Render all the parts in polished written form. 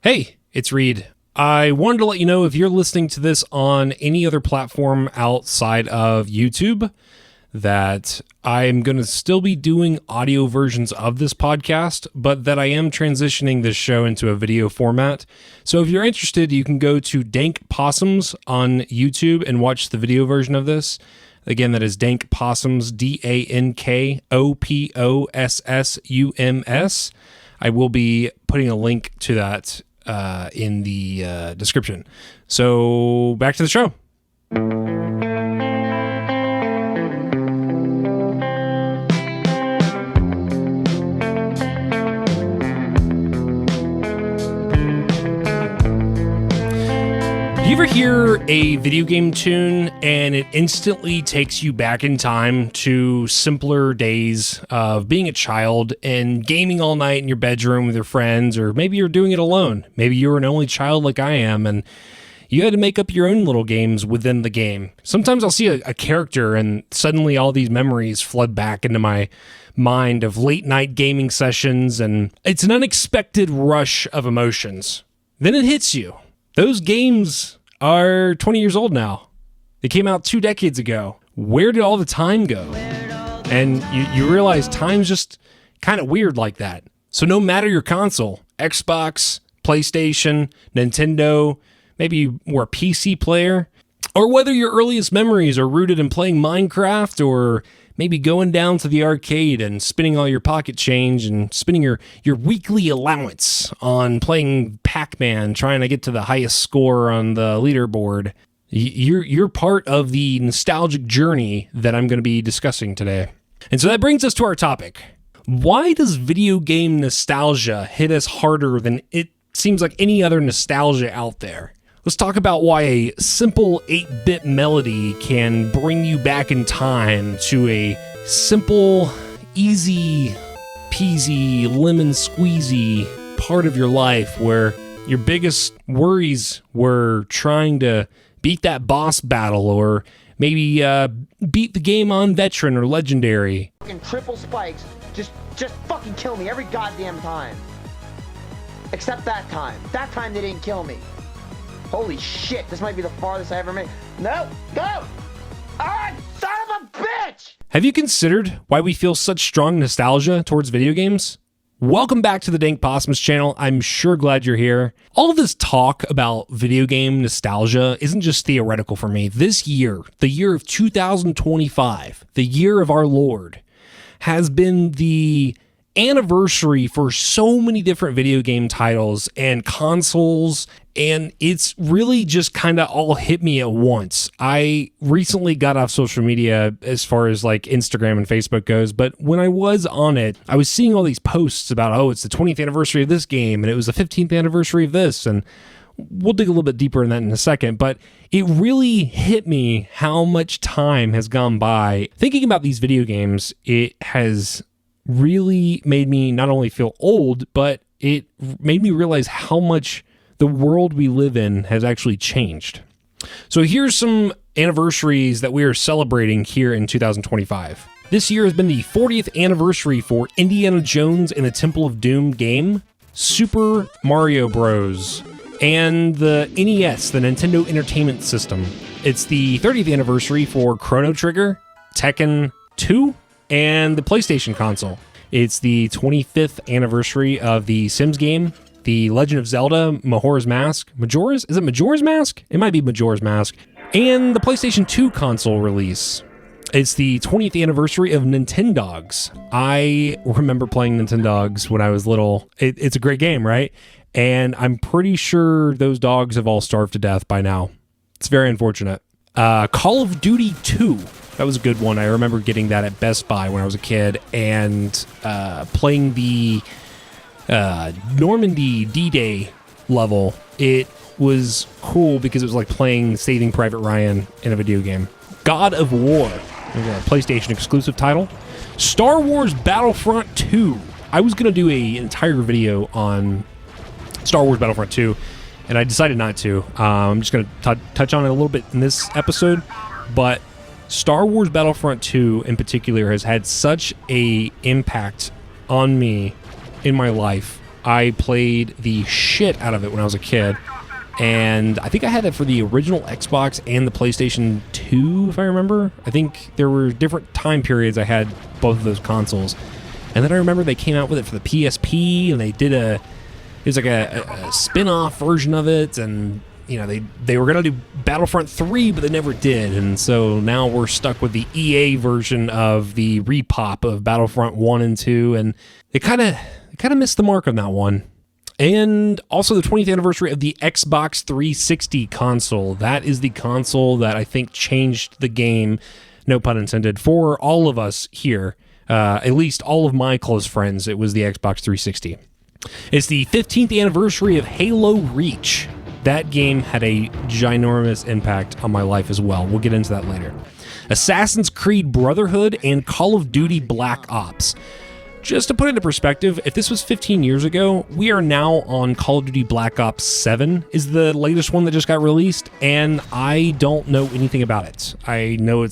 Hey, it's Reid. I wanted to let you know if you're listening to this on any other platform outside of YouTube that I'm going to still be doing audio versions of this podcast, but that I am transitioning this show into a video format. So if you're interested, you can go to dankopossums on YouTube and watch the video version of this. Again, that is dankopossums, dankopossums. I will be putting a link to that in the description. So back to the show. Do you ever hear a video game tune and it instantly takes you back in time to simpler days of being a child and gaming all night in your bedroom with your friends, or maybe you're doing it alone. Maybe you're an only child like I am and you had to make up your own little games within the game. Sometimes I'll see a character and suddenly all these memories flood back into my mind of late night gaming sessions, and it's an unexpected rush of emotions. Then it hits you. Those games are 20 years old now. They came out 2 decades ago. Where did all the time go? And you realize time's just kind of weird like that. So no matter your console, Xbox, PlayStation, Nintendo, maybe you were a PC player, or whether your earliest memories are rooted in playing Minecraft, or maybe going down to the arcade and spending all your pocket change and spending your weekly allowance on playing Pac-Man, trying to get to the highest score on the leaderboard. You're part of the nostalgic journey that I'm going to be discussing today. And so that brings us to our topic. Why does video game nostalgia hit us harder than it seems like any other nostalgia out there? Let's talk about why a simple 8-bit melody can bring you back in time to a simple, easy peasy, lemon squeezy part of your life where your biggest worries were trying to beat that boss battle, or maybe beat the game on veteran or legendary. Fucking triple spikes, just fucking kill me every goddamn time. Except that time. That time they didn't kill me. Holy shit, this might be the farthest I ever made. No, go! Ah, son of a bitch! Have you considered why we feel such strong nostalgia towards video games? Welcome back to the Dankopossums channel. I'm sure glad you're here. All of this talk about video game nostalgia isn't just theoretical for me. This year, the year of 2025, the year of our Lord, has been the anniversary for so many different video game titles and consoles, and it's really just kind of all hit me at once. I recently got off social media as far as like Instagram and Facebook goes, but when I was on it, I was seeing all these posts about, oh, it's the 20th anniversary of this game, and it was the 15th anniversary of this, and we'll dig a little bit deeper in that in a second, but it really hit me how much time has gone by. Thinking about these video games, it has really made me not only feel old, but it made me realize how much the world we live in has actually changed. So here's some anniversaries that we are celebrating here in 2025. This year has been the 40th anniversary for Indiana Jones and the Temple of Doom game, Super Mario Bros., and the NES, the Nintendo Entertainment System. It's the 30th anniversary for Chrono Trigger, Tekken 2, and the PlayStation console. It's the 25th anniversary of the Sims game, The Legend of Zelda, Majora's Mask. Is it Majora's Mask? It might be Majora's Mask. And the PlayStation 2 console release. It's the 20th anniversary of Nintendogs. I remember playing Nintendogs when I was little. It's a great game, right? And I'm pretty sure those dogs have all starved to death by now. It's very unfortunate. Call of Duty 2. That was a good one. I remember getting that at Best Buy when I was a kid and playing the Normandy D-Day level. It was cool because it was like playing Saving Private Ryan in a video game. God of War, a PlayStation exclusive title. Star Wars Battlefront 2. I was going to do an entire video on Star Wars Battlefront 2, and I decided not to. I'm just going to touch on it a little bit in this episode, but Star Wars Battlefront 2 in particular has had such a impact on me in my life. I played the shit out of it when I was a kid. And I think I had it for the original Xbox and the PlayStation 2, if I remember. I think there were different time periods I had both of those consoles. And then I remember they came out with it for the PSP, and they did it was like a spin-off version of it, and they were going to do Battlefront 3, but they never did. And so now we're stuck with the EA version of the repop of Battlefront 1 and 2, and they kind of missed the mark on that one. And also the 20th anniversary of the Xbox 360 console. That is the console that I think changed the game, no pun intended, for all of us here. At least all of my close friends, it was the Xbox 360. It's the 15th anniversary of Halo Reach. That game had a ginormous impact on my life as well. We'll get into that later. Assassin's Creed Brotherhood and Call of Duty Black Ops. Just to put it into perspective, if this was 15 years ago, we are now on Call of Duty Black Ops 7 is the latest one that just got released, and I don't know anything about it. I know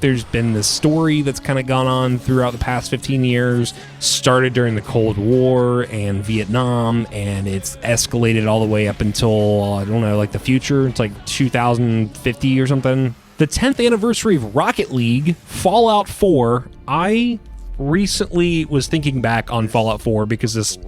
there's been this story that's kind of gone on throughout the past 15 years, started during the Cold War and Vietnam, and it's escalated all the way up until, I don't know, like the future. It's like 2050 or something. The 10th anniversary of Rocket League, Fallout 4. I recently was thinking back on Fallout 4 because this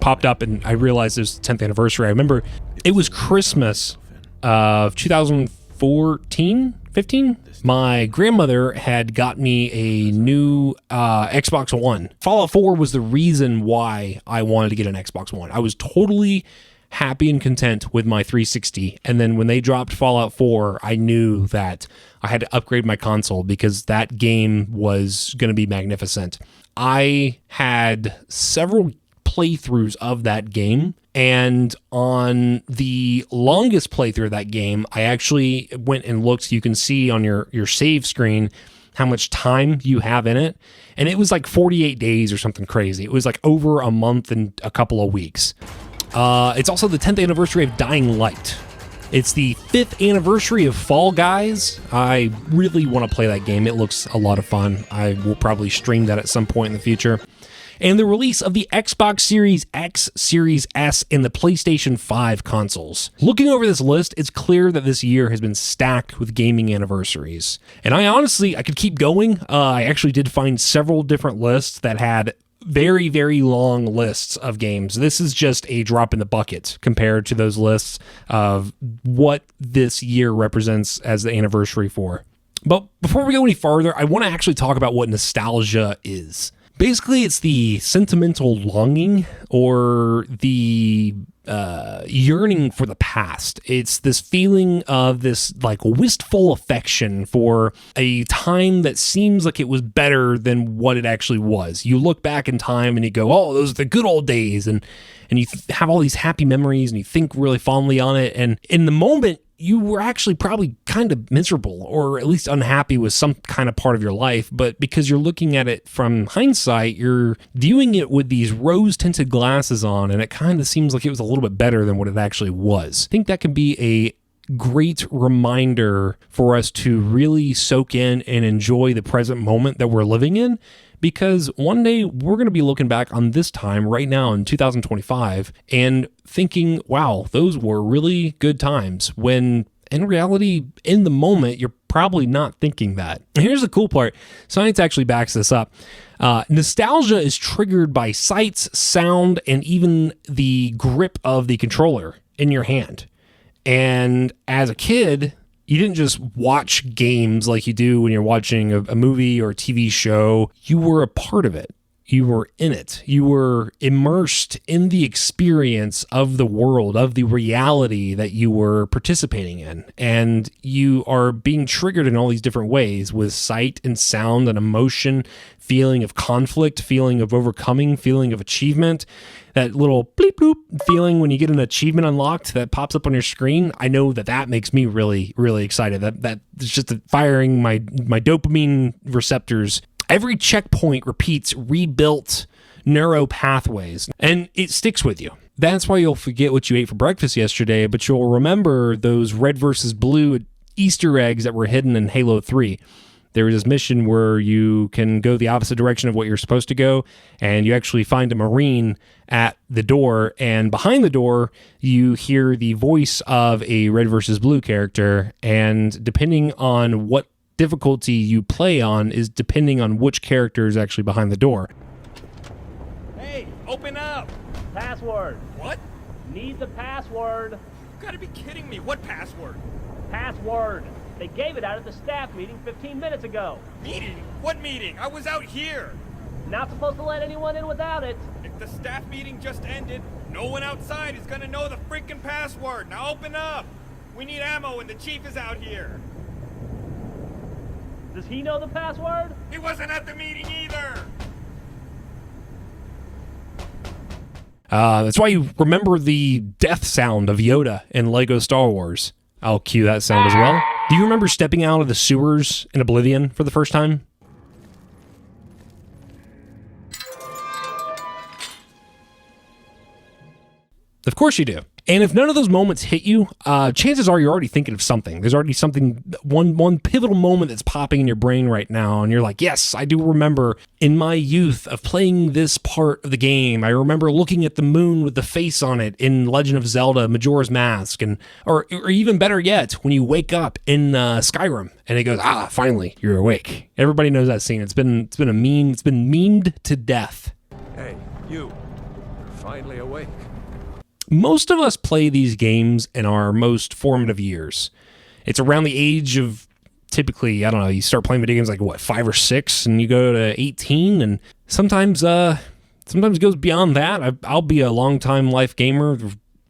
popped up and I realized it was the 10th anniversary. I remember it was Christmas of 2014, 15. My grandmother had got me a new Xbox One. Fallout 4 was the reason why I wanted to get an Xbox One. I was totally happy and content with my 360. And then when they dropped Fallout 4, I knew that I had to upgrade my console because that game was going to be magnificent. I had several playthroughs of that game, and on the longest playthrough of that game, I actually went and looked. You can see on your save screen how much time you have in it, and it was like 48 days or something crazy. It was like over a month and a couple of weeks. It's also the 10th anniversary of Dying Light. It's the 5th anniversary of Fall Guys. I really want to play that game. It looks a lot of fun. I will probably stream that at some point in the future. And the release of the Xbox Series X, Series S, and the PlayStation 5 consoles. Looking over this list, it's clear that this year has been stacked with gaming anniversaries. And I could keep going. I actually did find several different lists that had very, very long lists of games. This is just a drop in the bucket compared to those lists of what this year represents as the anniversary for. But before we go any farther, I want to actually talk about what nostalgia is. Basically, it's the sentimental longing or the yearning for the past. It's this feeling of this like wistful affection for a time that seems like it was better than what it actually was. You look back in time and you go, oh, those are the good old days. And you have all these happy memories and you think really fondly on it. And in the moment, you were actually probably kind of miserable or at least unhappy with some kind of part of your life. But because you're looking at it from hindsight, you're viewing it with these rose-tinted glasses on, and it kind of seems like it was a little bit better than what it actually was. I think that can be a great reminder for us to really soak in and enjoy the present moment that we're living in. Because one day we're going to be looking back on this time right now in 2025 and thinking, wow, those were really good times, when in reality, in the moment, you're probably not thinking that. And here's the cool part. Science actually backs this up. Nostalgia is triggered by sights, sound, and even the grip of the controller in your hand. And as a kid, you didn't just watch games like you do when you're watching a movie or a TV show. You were a part of it. You were in it. You were immersed in the experience of the world, of the reality that you were participating in. And you are being triggered in all these different ways with sight and sound and emotion, feeling of conflict, feeling of overcoming, feeling of achievement. That little bleep bloop feeling when you get an achievement unlocked that pops up on your screen. I know that makes me really, really excited. That is just firing my dopamine receptors. Every checkpoint repeats rebuilt neural pathways, and it sticks with you. That's why you'll forget what you ate for breakfast yesterday, but you'll remember those red versus blue Easter eggs that were hidden in Halo 3. there is this mission where you can go the opposite direction of what you're supposed to go, and you actually find a Marine at the door, and behind the door, you hear the voice of a red versus blue character, and depending on what difficulty you play on is depending on which character is actually behind the door. Hey, open up! Password. What? Need the password. You gotta be kidding me. What password? Password. They gave it out at the staff meeting 15 minutes ago. Meeting? What meeting? I was out here. Not supposed to let anyone in without it. If the staff meeting just ended, no one outside is gonna know the freaking password. Now open up! We need ammo and the chief is out here. Does he know the password? He wasn't at the meeting either! That's why you remember the death sound of Yoda in Lego Star Wars. I'll cue that sound as well. Do you remember stepping out of the sewers in Oblivion for the first time? Of course you do. And if none of those moments hit you, chances are you're already thinking of something. There's already something, one pivotal moment that's popping in your brain right now, and you're like, yes, I do remember in my youth of playing this part of the game. I remember looking at the moon with the face on it in Legend of Zelda Majora's Mask, and or even better yet, when you wake up in Skyrim and it goes, finally, you're awake. Everybody knows that scene. It's been a meme. It's been memed to death. Hey, you're finally awake. Most of us play these games in our most formative years. It's around the age of, typically, I don't know, you start playing video games like, 5 or 6, and you go to 18, and sometimes it goes beyond that. I'll be a long-time life gamer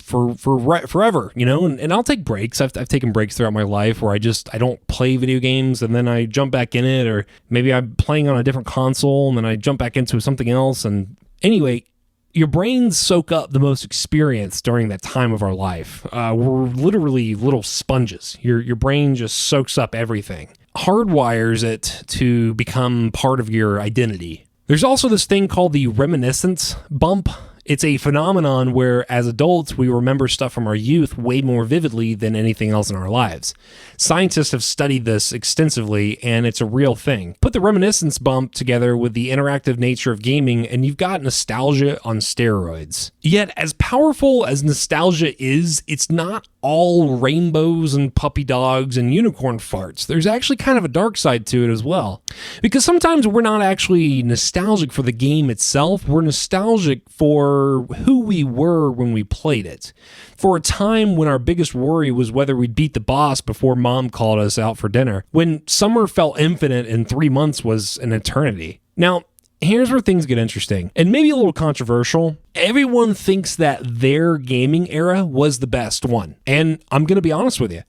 for forever, and I'll take breaks. I've taken breaks throughout my life where I don't play video games, and then I jump back in it, or maybe I'm playing on a different console, and then I jump back into something else, and anyway, your brains soak up the most experience during that time of our life. We're literally little sponges. Your brain just soaks up everything, hardwires it to become part of your identity. There's also this thing called the reminiscence bump. It's a phenomenon where, as adults, we remember stuff from our youth way more vividly than anything else in our lives. Scientists have studied this extensively, and it's a real thing. Put the reminiscence bump together with the interactive nature of gaming, and you've got nostalgia on steroids. Yet, as powerful as nostalgia is, it's not all rainbows and puppy dogs and unicorn farts. There's actually kind of a dark side to it as well. Because sometimes we're not actually nostalgic for the game itself, we're nostalgic for who we were when we played it. For a time when our biggest worry was whether we'd beat the boss before mom called us out for dinner. When summer felt infinite and 3 months was an eternity. Now, here's where things get interesting, and maybe a little controversial. Everyone thinks that their gaming era was the best one. And I'm going to be honest with you.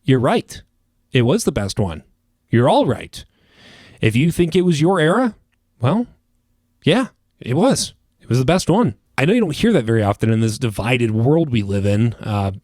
You're right. It was the best one. You're all right. If you think it was your era, well, yeah, it was. It was the best one. I know you don't hear that very often in this divided world we live in.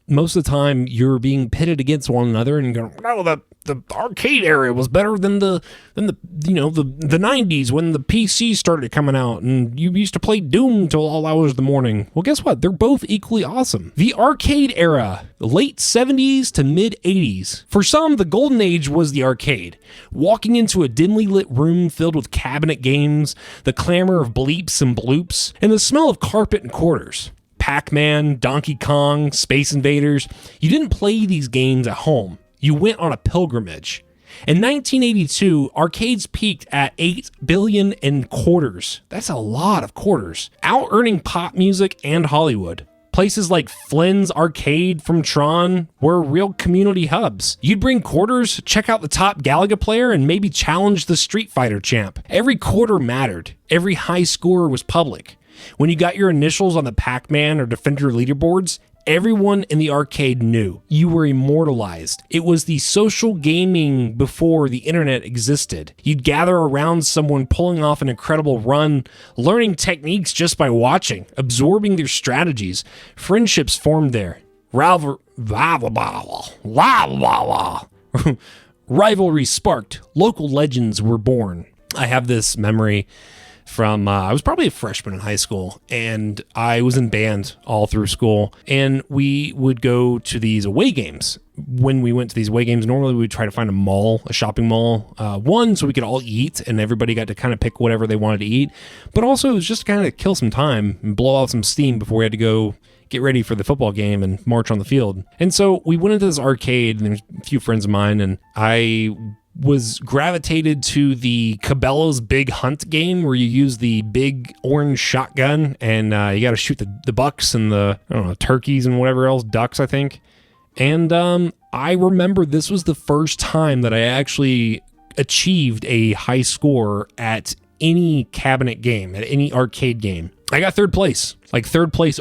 Most of the time, you're being pitted against one another and going, no, the arcade era was better than the 90s when the PC started coming out and you used to play Doom till all hours of the morning. Well, guess what? They're both equally awesome. The arcade era, late 70s to mid 80s. For some, the golden age was the arcade. Walking into a dimly lit room filled with cabinet games, the clamor of bleeps and bloops, and the smell of carpet and quarters. Pac-Man, Donkey Kong, Space Invaders. You didn't play these games at home. You went on a pilgrimage. In 1982, arcades peaked at 8 billion in quarters. That's a lot of quarters. Out-earning pop music and Hollywood. Places like Flynn's Arcade from Tron were real community hubs. You'd bring quarters, check out the top Galaga player, and maybe challenge the Street Fighter champ. Every quarter mattered. Every high score was public. When you got your initials on the Pac-Man or Defender leaderboards, everyone in the arcade knew. You were immortalized. It was the social gaming before the internet existed. You'd gather around someone pulling off an incredible run, learning techniques just by watching, absorbing their strategies. Friendships formed there. Rivalry sparked. Local legends were born. I have this memory from, I was probably a freshman in high school, and I was in band all through school, and we would go to these away games. when we went to these away games, normally we would try to find a shopping mall, one, so we could all eat and everybody got to kind of pick whatever they wanted to eat, but also it was just kind of kill some time and blow out some steam before we had to go get ready for the football game and march on the field. And so we went into this arcade, and there's a few friends of mine, and I was gravitated to the Cabela's Big Hunt game, where you use the big orange shotgun and you got to shoot the bucks and the, I don't know, turkeys and whatever else, ducks, I think. And I remember this was the first time that I actually achieved a high score at any cabinet game, at any arcade game. I got third place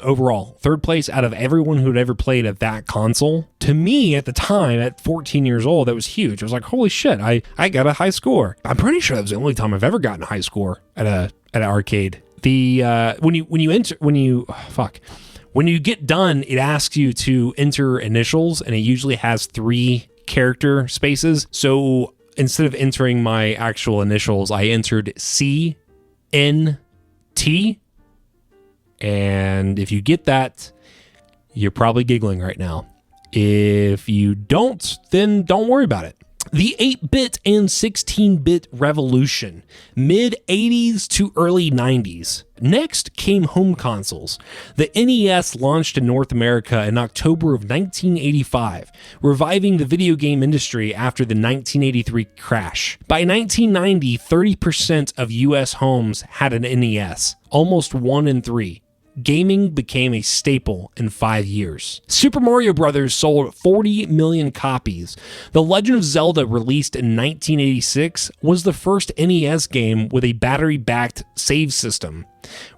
overall. Third place out of everyone who'd ever played at that console. To me, at the time, at 14 years old, that was huge. I was like, holy shit, I got a high score. I'm pretty sure that was the only time I've ever gotten a high score at an arcade. When you get done, it asks you to enter initials, and it usually has 3 character spaces. So instead of entering my actual initials, I entered CNT. And if you get that, you're probably giggling right now. If you don't, then don't worry about it. The 8-bit and 16-bit revolution, mid-80s to early 90s. Next came home consoles. The NES launched in North America in October of 1985, reviving the video game industry after the 1983 crash. By 1990, 30% of US homes had an NES, almost 1 in 3. Gaming became a staple in 5 years. Super Mario Bros. Sold 40 million copies. The Legend of Zelda, released in 1986, was the first NES game with a battery-backed save system.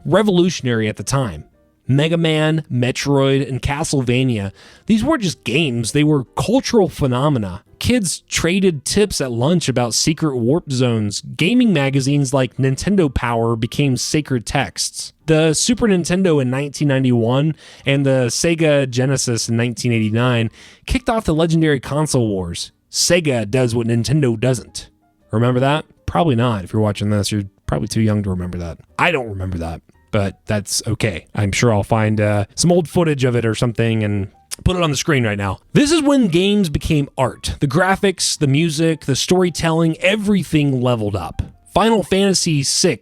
Revolutionary at the time. Mega Man, Metroid, and Castlevania, these weren't just games, they were cultural phenomena. Kids traded tips at lunch about secret warp zones. Gaming magazines like Nintendo Power became sacred texts. The Super Nintendo in 1991 and the Sega Genesis in 1989 kicked off the legendary console wars. Sega does what Nintendo doesn't. Remember that? Probably not. If you're watching this, you're probably too young to remember that. I don't remember that, but that's okay. I'm sure I'll find some old footage of it or something and put it on the screen right now. This is when games became art. The graphics, the music, the storytelling, everything leveled up. Final Fantasy VI,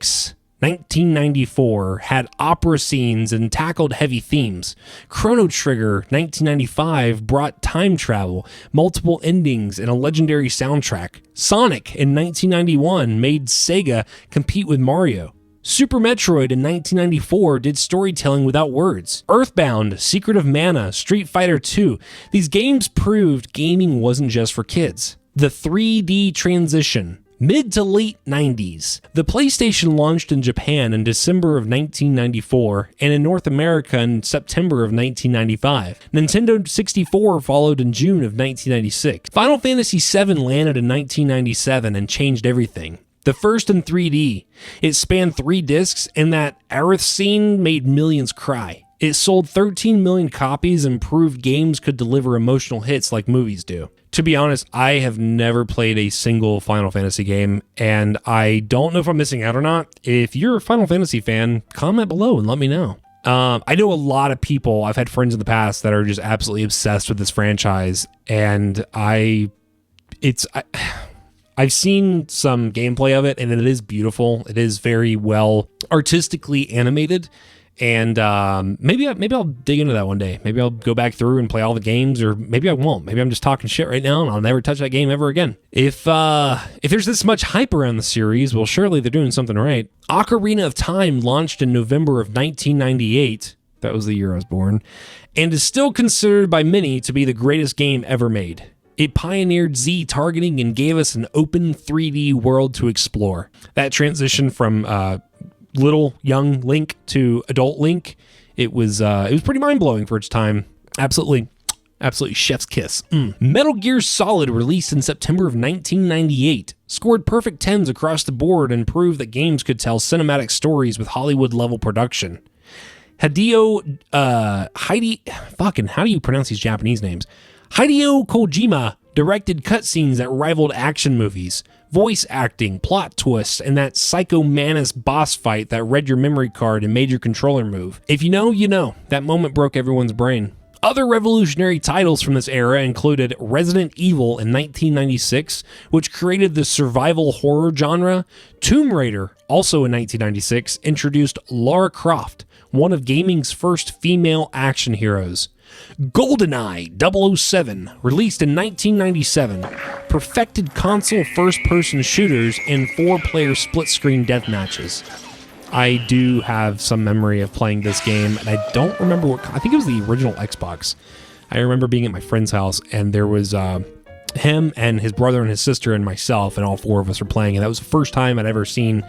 1994, had opera scenes and tackled heavy themes. Chrono Trigger, 1995, brought time travel, multiple endings, and a legendary soundtrack. Sonic, in 1991, made Sega compete with Mario. Super Metroid in 1994 did storytelling without words. Earthbound, Secret of Mana, Street Fighter II. These games proved gaming wasn't just for kids. The 3D transition, mid to late 90s. The PlayStation launched in Japan in December of 1994 and in North America in September of 1995. Nintendo 64 followed in June of 1996. Final Fantasy VII landed in 1997 and changed everything. The first in 3D. It spanned 3 discs, and that Aerith scene made millions cry. It sold 13 million copies and proved games could deliver emotional hits like movies do. To be honest, I have never played a single Final Fantasy game, and I don't know if I'm missing out or not. If you're a Final Fantasy fan, comment below and let me know. I know a lot of people, I've had friends in the past that are just absolutely obsessed with this franchise, and I've seen some gameplay of it, and it is beautiful. It is very well artistically animated, and maybe I'll dig into that one day. Maybe I'll go back through and play all the games, or maybe I won't. Maybe I'm just talking shit right now, and I'll never touch that game ever again. If there's this much hype around the series, well, surely they're doing something right. Ocarina of Time launched in November of 1998. That was the year I was born, and is still considered by many to be the greatest game ever made. It pioneered Z targeting and gave us an open 3D world to explore. That transition from little young Link to adult Link, it was pretty mind-blowing for its time. Absolutely chef's kiss. Metal Gear Solid, released in September of 1998, scored perfect 10s across the board and proved that games could tell cinematic stories with Hollywood-level production. How do you pronounce these Japanese names? Hideo Kojima directed cutscenes that rivaled action movies, voice acting, plot twists, and that Psycho Manus boss fight that read your memory card and made your controller move. If you know, you know. That moment broke everyone's brain. Other revolutionary titles from this era included Resident Evil in 1996, which created the survival horror genre. Tomb Raider, also in 1996, introduced Lara Croft, one of gaming's first female action heroes. GoldenEye 007, released in 1997, perfected console first-person shooters and 4-player split-screen deathmatches. I do have some memory of playing this game, and I don't remember what... I think it was the original Xbox. I remember being at my friend's house, and there was him and his brother and his sister and myself, and all 4 of us were playing, and that was the first time I'd ever seen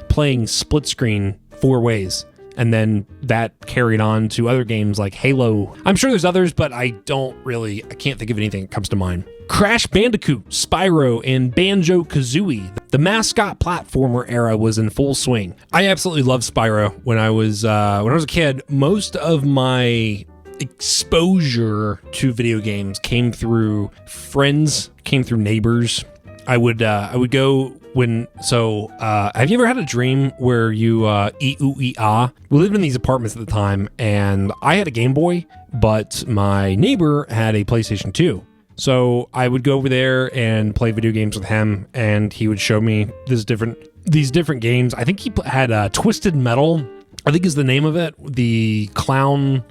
playing split-screen 4 ways. And then that carried on to other games like Halo. I'm sure there's others, but I can't think of anything that comes to mind. Crash Bandicoot, Spyro, and Banjo-Kazooie. The mascot platformer era was in full swing. I absolutely loved Spyro when I was a kid. Most of my exposure to video games came through friends, came through neighbors. I would go have you ever had a dream where you eat ooh ee ah? We lived in these apartments at the time, and I had a Game Boy, but my neighbor had a PlayStation 2. So I would go over there and play video games with him, and he would show me these different games. I think he had Twisted Metal, I think is the name of it. The clown.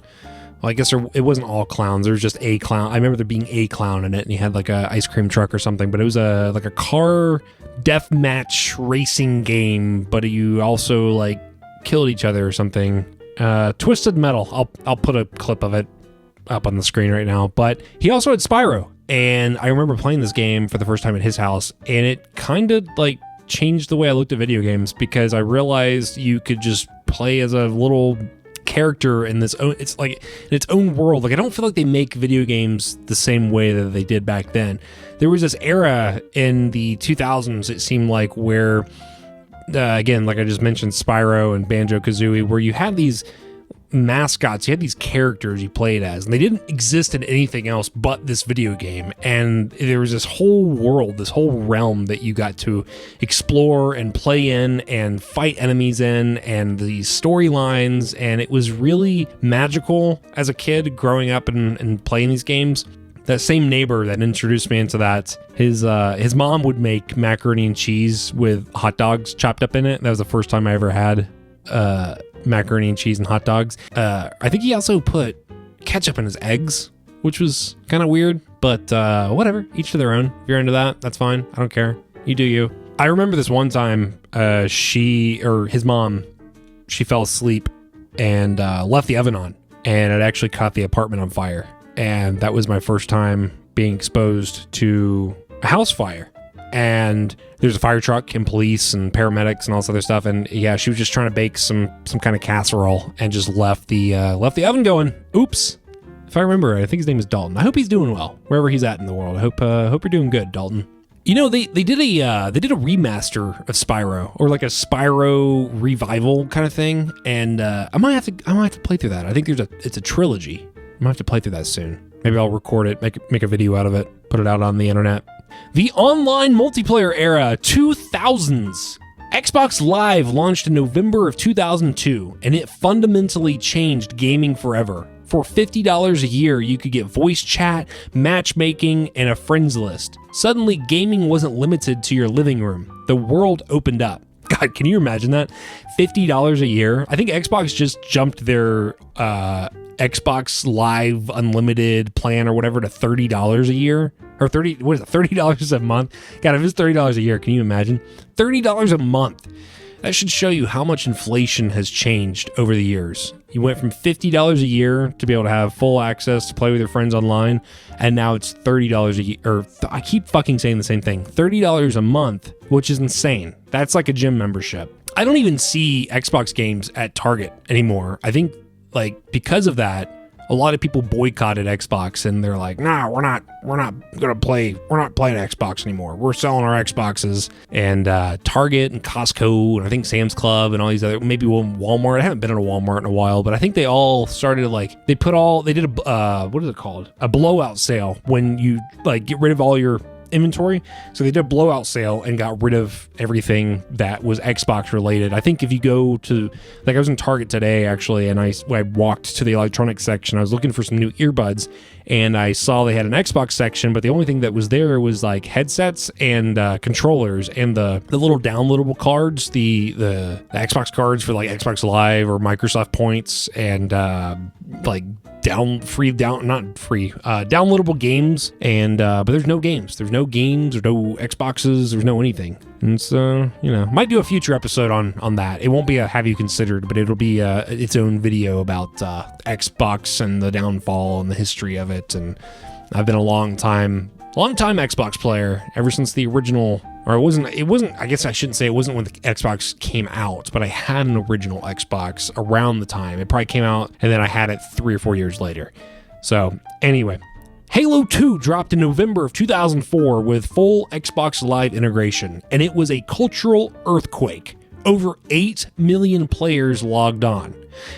Well, I guess it wasn't all clowns. There was just a clown. I remember there being a clown in it, and he had like a ice cream truck or something. But it was a car deathmatch racing game. But you also like killed each other or something. Twisted Metal. I'll put a clip of it up on the screen right now. But he also had Spyro, and I remember playing this game for the first time at his house, and it kind of like changed the way I looked at video games because I realized you could just play as a little character in it's like in its own world. Like I don't feel like they make video games the same way that they did back then. There was this era in the 2000s, it seemed like, where again, like I just mentioned, Spyro and Banjo-Kazooie, where you had these mascots, you had these characters you played as, and they didn't exist in anything else but this video game. And there was this whole world, this whole realm that you got to explore and play in and fight enemies in, and these storylines, and it was really magical as a kid growing up and playing these games. That same neighbor that introduced me into that, his mom would make macaroni and cheese with hot dogs chopped up in it. That was the first time I ever had macaroni and cheese and hot dogs. I think he also put ketchup in his eggs, which was kind of weird, but whatever, each to their own. If you're into that, that's fine. I don't care. You do you. I remember this one time, his mom, she fell asleep and left the oven on, and it actually caught the apartment on fire. And that was my first time being exposed to a house fire. And there's a fire truck and police and paramedics and all this other stuff. And yeah, she was just trying to bake some kind of casserole and just left the oven going. Oops. If I remember, I think his name is Dalton. I hope he's doing well wherever he's at in the world. I hope you're doing good, Dalton. You know, they did a remaster of Spyro, or like a Spyro revival kind of thing. And I might have to play through that. I think it's a trilogy. I might have to play through that soon. Maybe I'll record it, make a video out of it, put it out on the internet. The online multiplayer era, 2000s. Xbox Live launched in November of 2002, and it fundamentally changed gaming forever. For $50 a year, you could get voice chat, matchmaking, and a friends list. Suddenly, gaming wasn't limited to your living room. The world opened up. God, can you imagine that? $50 a year? I think Xbox just jumped their Xbox Live Unlimited plan or whatever to $30 a year. Or $30 a month? God, if it's $30 a year, can you imagine? $30 a month. That should show you how much inflation has changed over the years. You went from $50 a year to be able to have full access to play with your friends online, and now it's $30 a year. Or I keep fucking saying the same thing. $30 a month, which is insane. That's like a gym membership. I don't even see Xbox games at Target anymore. I think, like, because of that, a lot of people boycotted Xbox, and they're like, nah, we're not playing Xbox anymore. We're selling our Xboxes. And Target and Costco, and I think Sam's Club and all these other, maybe Walmart. I haven't been at a Walmart in a while, but I think they all started like, they did a, what is it called? A blowout sale when you like get rid of all your inventory. So they did a blowout sale and got rid of everything that was Xbox related. I think if you go to, like I was in Target today actually, and I walked to the electronics section. I was looking for some new earbuds, and I saw they had an Xbox section, but the only thing that was there was like headsets and controllers and the little downloadable cards, the Xbox cards for like Xbox Live or Microsoft Points, and like downloadable games. And but there's no games. There's no games, there's no Xboxes, there's no anything. And so, might do a future episode on that. It won't be a have you considered, but it'll be its own video about Xbox and the downfall and the history of it. And I've been a long time Xbox player ever since the original, or it wasn't, I guess I shouldn't say it wasn't when the Xbox came out, but I had an original Xbox around the time. It probably came out, and then I had it 3 or 4 years later. So anyway, Halo 2 dropped in November of 2004 with full Xbox Live integration, and it was a cultural earthquake. Over 8 million players logged on.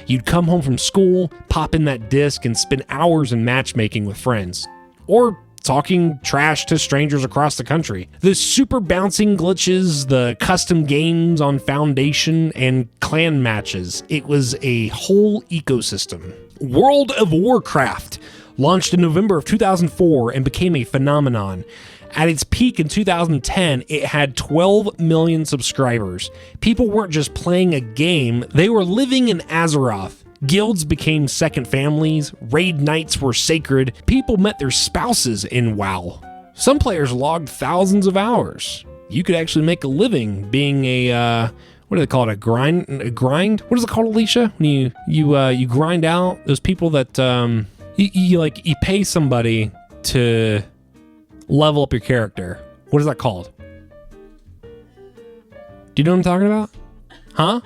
You'd come home from school, pop in that disc, and spend hours in matchmaking with friends. Or talking trash to strangers across the country. The super bouncing glitches, the custom games on Foundation, and clan matches. It was a whole ecosystem. World of Warcraft launched in November of 2004 and became a phenomenon. At its peak in 2010, it had 12 million subscribers. People weren't just playing a game, they were living in Azeroth. Guilds became second families, raid nights were sacred, people met their spouses in WoW. Some players logged thousands of hours. You could actually make a living being a, what do they call it, a grind? What is it called, Alicia? When you grind out those people that, you pay somebody to level up your character. What is that called? Do you know what I'm talking about? Huh?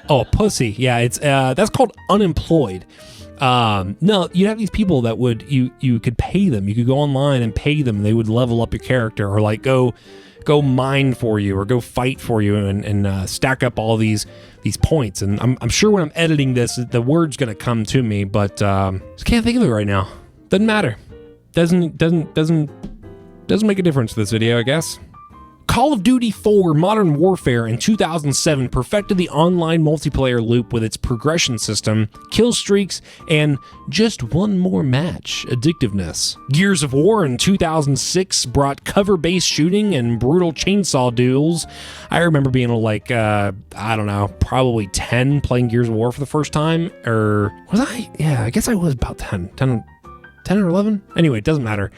Oh, pussy. Yeah, it's that's called unemployed. No, you have these people that you could pay them. You could go online and pay them. They would level up your character, or like go mine for you, or go fight for you, and stack up all these points. And I'm sure when I'm editing this, the word's gonna come to me, but just can't think of it right now. Doesn't matter. Doesn't make a difference to this video, I guess. Call of Duty 4 Modern Warfare in 2007 perfected the online multiplayer loop with its progression system, kill streaks, and just one more match addictiveness. Gears of War in 2006 brought cover-based shooting and brutal chainsaw duels. I remember being like, I don't know, probably 10 playing Gears of War for the first time, or was I? Yeah, I guess I was about 10 or 11? Anyway, it doesn't matter.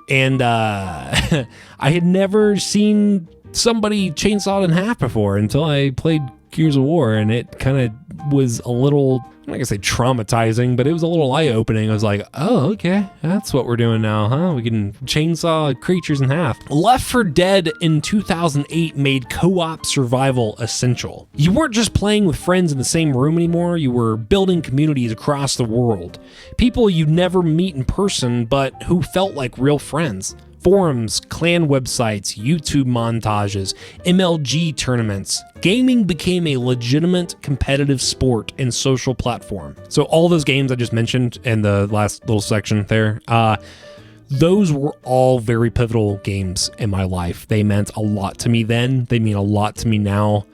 And I had never seen somebody chainsawed in half before until I played Gears of War, and it kind of was a little, I'm not gonna say traumatizing, but it was a little eye-opening. I was like, oh, okay, that's what we're doing now, huh? We can chainsaw creatures in half. Left 4 Dead in 2008 made co-op survival essential. You weren't just playing with friends in the same room anymore, you were building communities across the world. People you'd never meet in person, but who felt like real friends. Forums, clan websites, YouTube montages, MLG tournaments. Gaming became a legitimate competitive sport and social platform. So all those games I just mentioned in the last little section there, those were all very pivotal games in my life. They meant a lot to me then. They mean a lot to me now.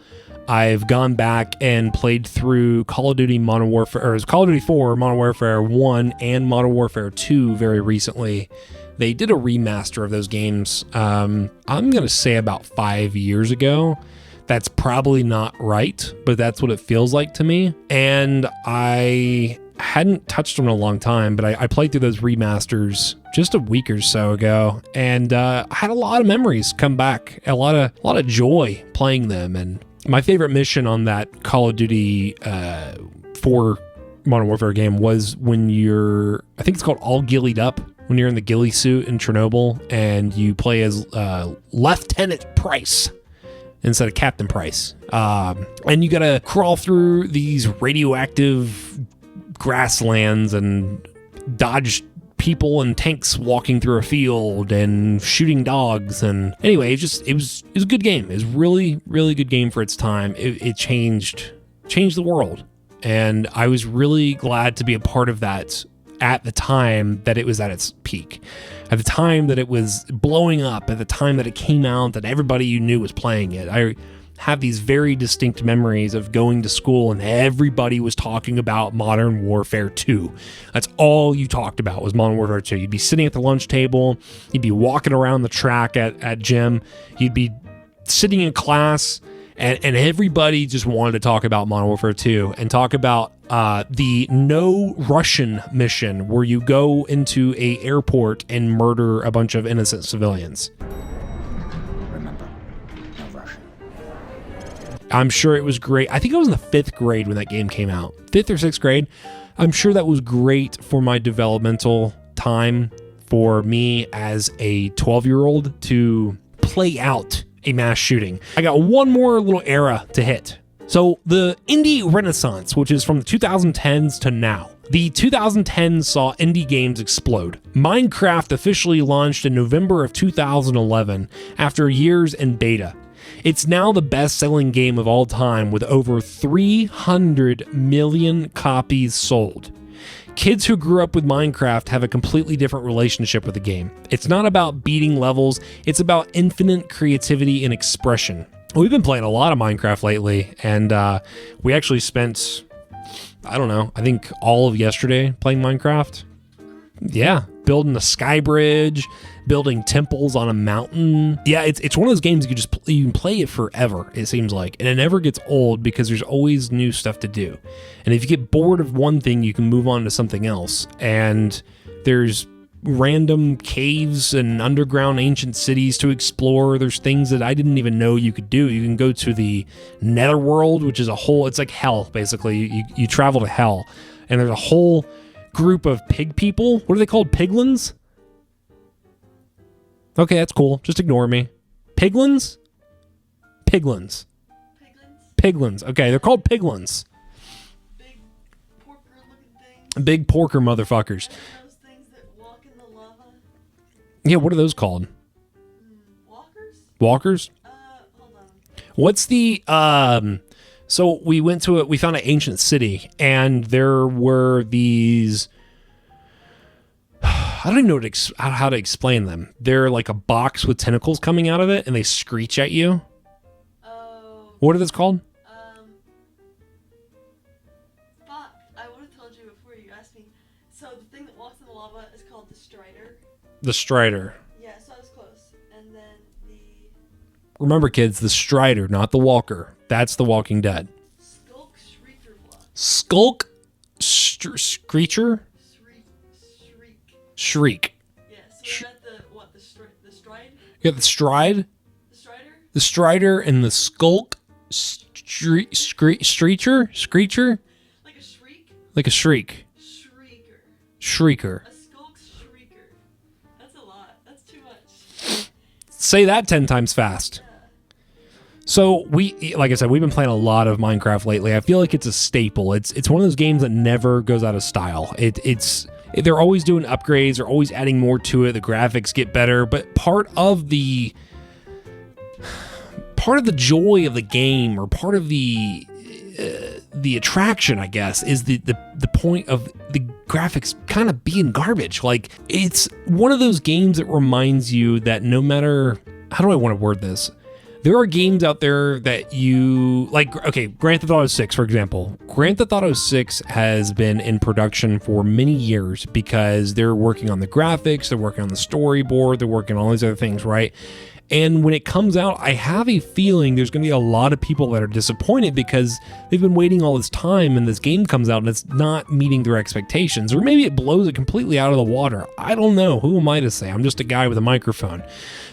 I've gone back and played through Call of Duty Modern Warfare, or Call of Duty 4, Modern Warfare 1, and Modern Warfare 2 very recently. They did a remaster of those games, I'm going to say about 5 years ago. That's probably not right, but that's what it feels like to me. And I hadn't touched them in a long time, but I played through those remasters just a week or so ago, and I had a lot of memories come back, a lot of joy playing them. And my favorite mission on that Call of Duty 4 Modern Warfare game was when you're, I think it's called All Gillied Up, when you're in the ghillie suit in Chernobyl and you play as Lieutenant Price instead of Captain Price. And you gotta crawl through these radioactive grasslands and dodge people and tanks walking through a field and shooting dogs. And anyway, it was a good game. It was really, really good game for its time. It changed the world. And I was really glad to be a part of that at the time that it was at its peak, at the time that it was blowing up, at the time that it came out, that everybody you knew was playing it. I have these very distinct memories of going to school and everybody was talking about Modern Warfare 2. That's all you talked about was Modern Warfare 2. You'd be sitting at the lunch table, you'd be walking around the track at gym, you'd be sitting in class, and everybody just wanted to talk about Modern Warfare 2 and talk about the No Russian mission where you go into a airport and murder a bunch of innocent civilians. Remember, no Russian. I'm sure it was great. I think I was in the 5th grade when that game came out. 5th or 6th grade. I'm sure that was great for my developmental time for me as a 12-year-old to play out a mass shooting. I got one more little era to hit. So the indie renaissance, which is from the 2010s to now. The 2010s saw indie games explode. Minecraft officially launched in November of 2011 after years in beta. It's now the best-selling game of all time with over 300 million copies sold. Kids who grew up with Minecraft have a completely different relationship with the game. It's not about beating levels, it's about infinite creativity and expression. We've been playing a lot of Minecraft lately, and we actually spent, I don't know, I think all of yesterday playing Minecraft. Yeah, building a sky bridge, building temples on a mountain. Yeah, it's one of those games you can play it forever, it seems like, and it never gets old because there's always new stuff to do. And if you get bored of one thing, you can move on to something else. And there's random caves and underground ancient cities to explore. There's things that I didn't even know you could do. You can go to the Netherworld, which is it's like hell, basically. You travel to hell, and there's a whole group of pig people. What are they called? Piglins? Okay, that's cool. Just ignore me. Piglins? Piglins. Piglins. Okay, they're called piglins. Big porker looking things. Big porker motherfuckers. Those things that walk in the lava. Yeah, what are those called? Walkers? Walkers? Hold on. What's the so we found an ancient city, and there were these, I don't even know how to explain them. They're like a box with tentacles coming out of it, and they screech at you. Oh. What are those called? Fuck. I would have told you before you asked me. So the thing that walks in the lava is called the Strider. The Strider. Yeah, so I was close. And then the... Remember, kids, the Strider, not the Walker. That's The Walking Dead. Skulk Shrieker block. Skulk Screecher? Shriek. Yeah, so we got the stride? You got the Stride? The Strider? The Strider and the Skulk Screecher? Screecher? Like a shriek? Like a shriek. Shrieker. A skulk shrieker. That's a lot. That's too much. Say that 10 times fast. So like I said, we've been playing a lot of Minecraft lately. I feel like it's a staple. It's one of those games that never goes out of style. They're always doing upgrades. They're always adding more to it. The graphics get better, but part of the joy of the game, or part of the attraction, I guess, is the point of the graphics kind of being garbage. Like, it's one of those games that reminds you that no matter, how do I want to word this? There are games out there that you like. Okay, Grand Theft Auto 6, for example. Grand Theft Auto 6 has been in production for many years because they're working on the graphics, they're working on the storyboard, they're working on all these other things, right? And when it comes out, I have a feeling there's going to be a lot of people that are disappointed because they've been waiting all this time and this game comes out and it's not meeting their expectations. Or maybe it blows it completely out of the water. I don't know. Who am I to say? I'm just a guy with a microphone.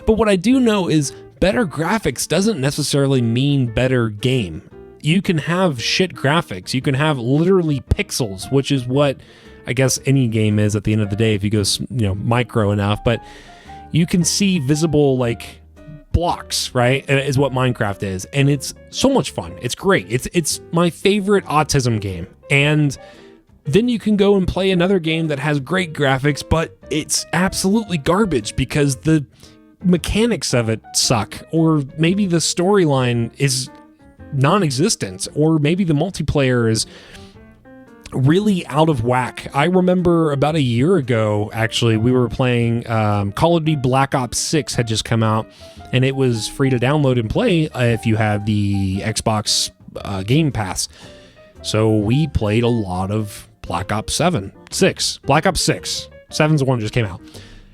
But what I do know is better graphics doesn't necessarily mean better game. You can have shit graphics. You can have literally pixels, which is what I guess any game is at the end of the day if you go, micro enough. But you can see visible, like, blocks, right? Is what Minecraft is. And it's so much fun. It's great. It's my favorite autism game. And then you can go and play another game that has great graphics, but it's absolutely garbage because the mechanics of it suck, or maybe the storyline is non-existent, or maybe the multiplayer is really out of whack. I remember about a year ago, actually, we were playing Call of Duty Black Ops 6 had just come out, and it was free to download and play if you have the Xbox Game Pass. So we played a lot of Black Ops 6. Black Ops 6. 7's the one that just came out.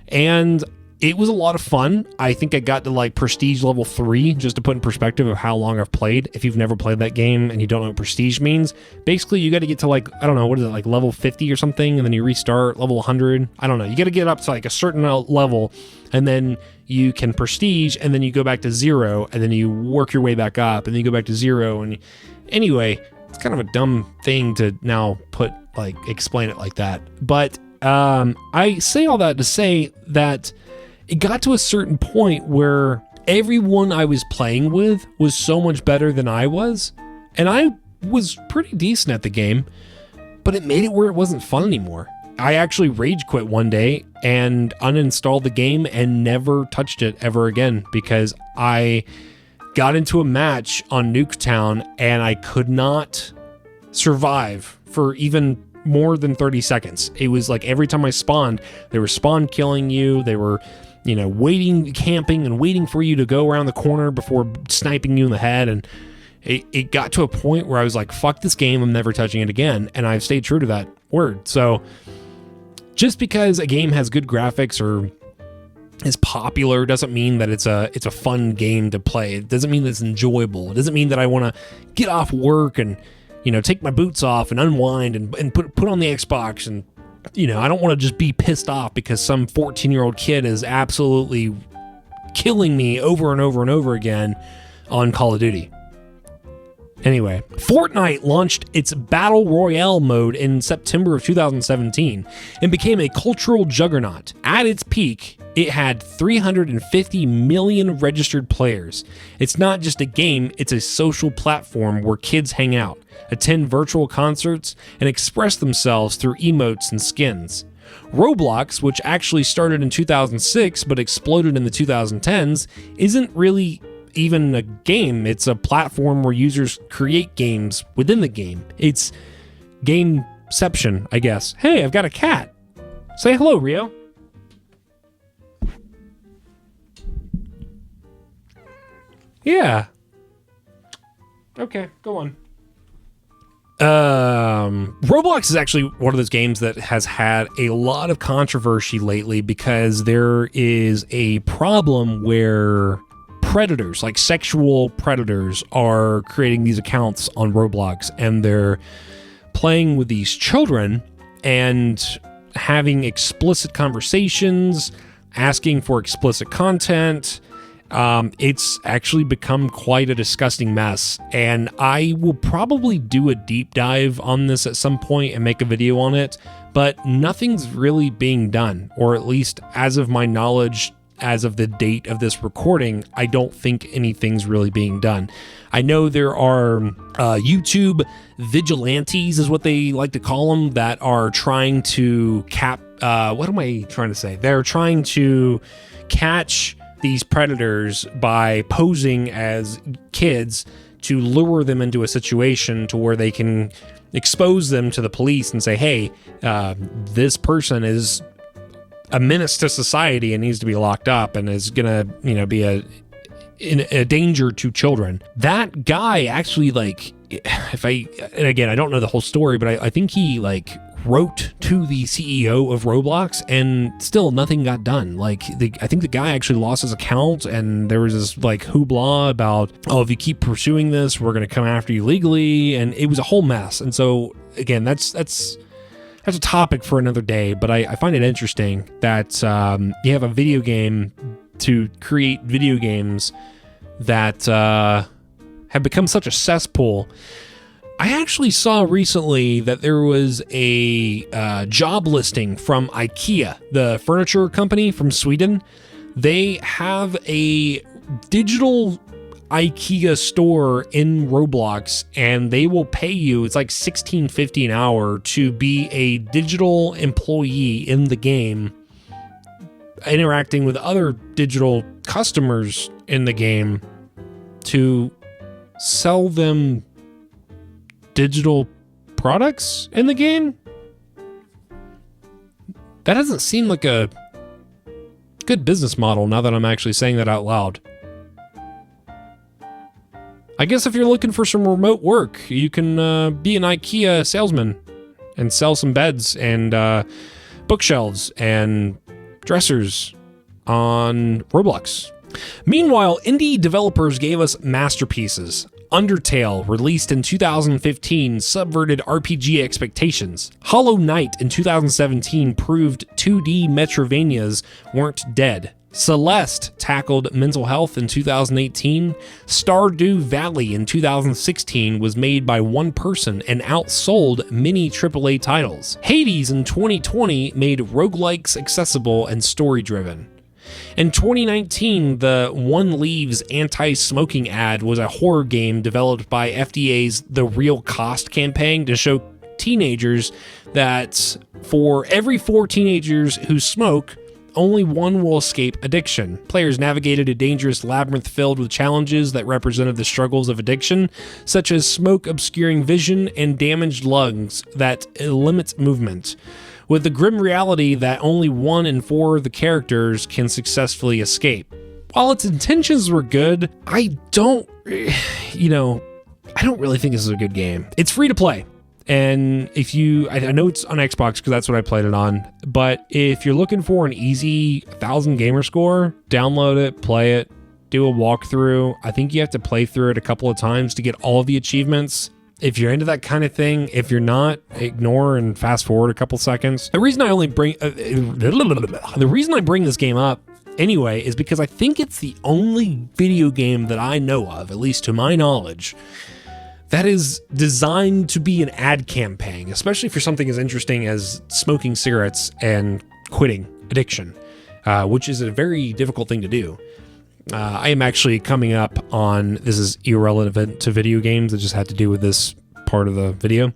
And it was a lot of fun. I think I got to like Prestige level 3, just to put in perspective of how long I've played. If you've never played that game and you don't know what Prestige means, basically you got to get to like, I don't know, what is it, like level 50 or something, and then you restart level 100. I don't know. You got to get up to like a certain level, and then you can Prestige, and then you go back to 0, and then you work your way back up, and then you go back to 0. And anyway, it's kind of a dumb thing to now explain it like that. But I say all that to say that it got to a certain point where everyone I was playing with was so much better than I was, and I was pretty decent at the game, but it made it where it wasn't fun anymore. I actually rage quit one day and uninstalled the game and never touched it ever again, because I got into a match on Nuketown and I could not survive for even more than 30 seconds. It was like every time I spawned, they were spawn killing you. They were, waiting, camping and waiting for you to go around the corner before sniping you in the head. And it got to a point where I was like, fuck this game. I'm never touching it again. And I've stayed true to that word. So just because a game has good graphics or is popular doesn't mean that it's a fun game to play. It doesn't mean that it's enjoyable. It doesn't mean that I want to get off work and take my boots off and unwind and put on the Xbox. And, I don't want to just be pissed off because some 14-year-old kid is absolutely killing me over and over and over again on Call of Duty. Anyway, Fortnite launched its Battle Royale mode in September of 2017 and became a cultural juggernaut. At its peak, it had 350 million registered players. It's not just a game, it's a social platform where kids hang out, attend virtual concerts, and express themselves through emotes and skins. Roblox, which actually started in 2006 but exploded in the 2010s, isn't really even a game. It's a platform where users create games within the game. It's gameception, I guess. Hey, I've got a cat. Say hello, Rio. Yeah. Okay, go on. Roblox is actually one of those games that has had a lot of controversy lately because there is a problem where predators, like sexual predators, are creating these accounts on Roblox, and they're playing with these children and having explicit conversations, asking for explicit content. It's actually become quite a disgusting mess, and I will probably do a deep dive on this at some point and make a video on it, but nothing's really being done, or at least as of my knowledge, as of the date of this recording, I don't think anything's really being done. I know there are YouTube vigilantes, is what they like to call them, that are trying to what am I trying to say? They're trying to catch these predators by posing as kids to lure them into a situation to where they can expose them to the police and say, hey, this person is a menace to society and needs to be locked up and is gonna, be a danger to children. That guy actually, and again, I don't know the whole story, but I think he wrote to the CEO of Roblox, and still nothing got done. I think the guy actually lost his account, and there was this hoopla about, oh, if you keep pursuing this, we're going to come after you legally, and it was a whole mess. And so again, that's a topic for another day, but I find it interesting that you have a video game to create video games that have become such a cesspool. I actually saw recently that there was a job listing from IKEA, the furniture company from Sweden. They have a digital IKEA store in Roblox, and they will pay you, it's like $16.50 an hour, to be a digital employee in the game, interacting with other digital customers in the game to sell them digital products in the game? That doesn't seem like a good business model now that I'm actually saying that out loud. I guess if you're looking for some remote work, you can be an IKEA salesman and sell some beds and bookshelves and dressers on Roblox. Meanwhile, indie developers gave us masterpieces. Undertale, released in 2015, subverted RPG expectations. Hollow Knight in 2017 proved 2D Metrovanias weren't dead. Celeste tackled mental health in 2018. Stardew Valley in 2016 was made by one person and outsold many AAA titles. Hades in 2020 made roguelikes accessible and story-driven. In 2019, the One Leaves anti-smoking ad was a horror game developed by FDA's The Real Cost campaign to show teenagers that for every 4 teenagers who smoke, only one will escape addiction. Players navigated a dangerous labyrinth filled with challenges that represented the struggles of addiction, such as smoke obscuring vision and damaged lungs that limit movement, with the grim reality that only 1 in 4 of the characters can successfully escape. While its intentions were good, I don't really think this is a good game. It's free to play. And if you, I know it's on Xbox because that's what I played it on, but if you're looking for an easy 1,000 gamer score, download it, play it, do a walkthrough. I think you have to play through it a couple of times to get all of the achievements. If you're into that kind of thing, if you're not, ignore and fast forward a couple seconds. The reason I bring this game up anyway is because I think it's the only video game that I know of, at least to my knowledge, that is designed to be an ad campaign, especially for something as interesting as smoking cigarettes and quitting addiction, which is a very difficult thing to do. I am actually coming up on, this is irrelevant to video games, it just had to do with this part of the video.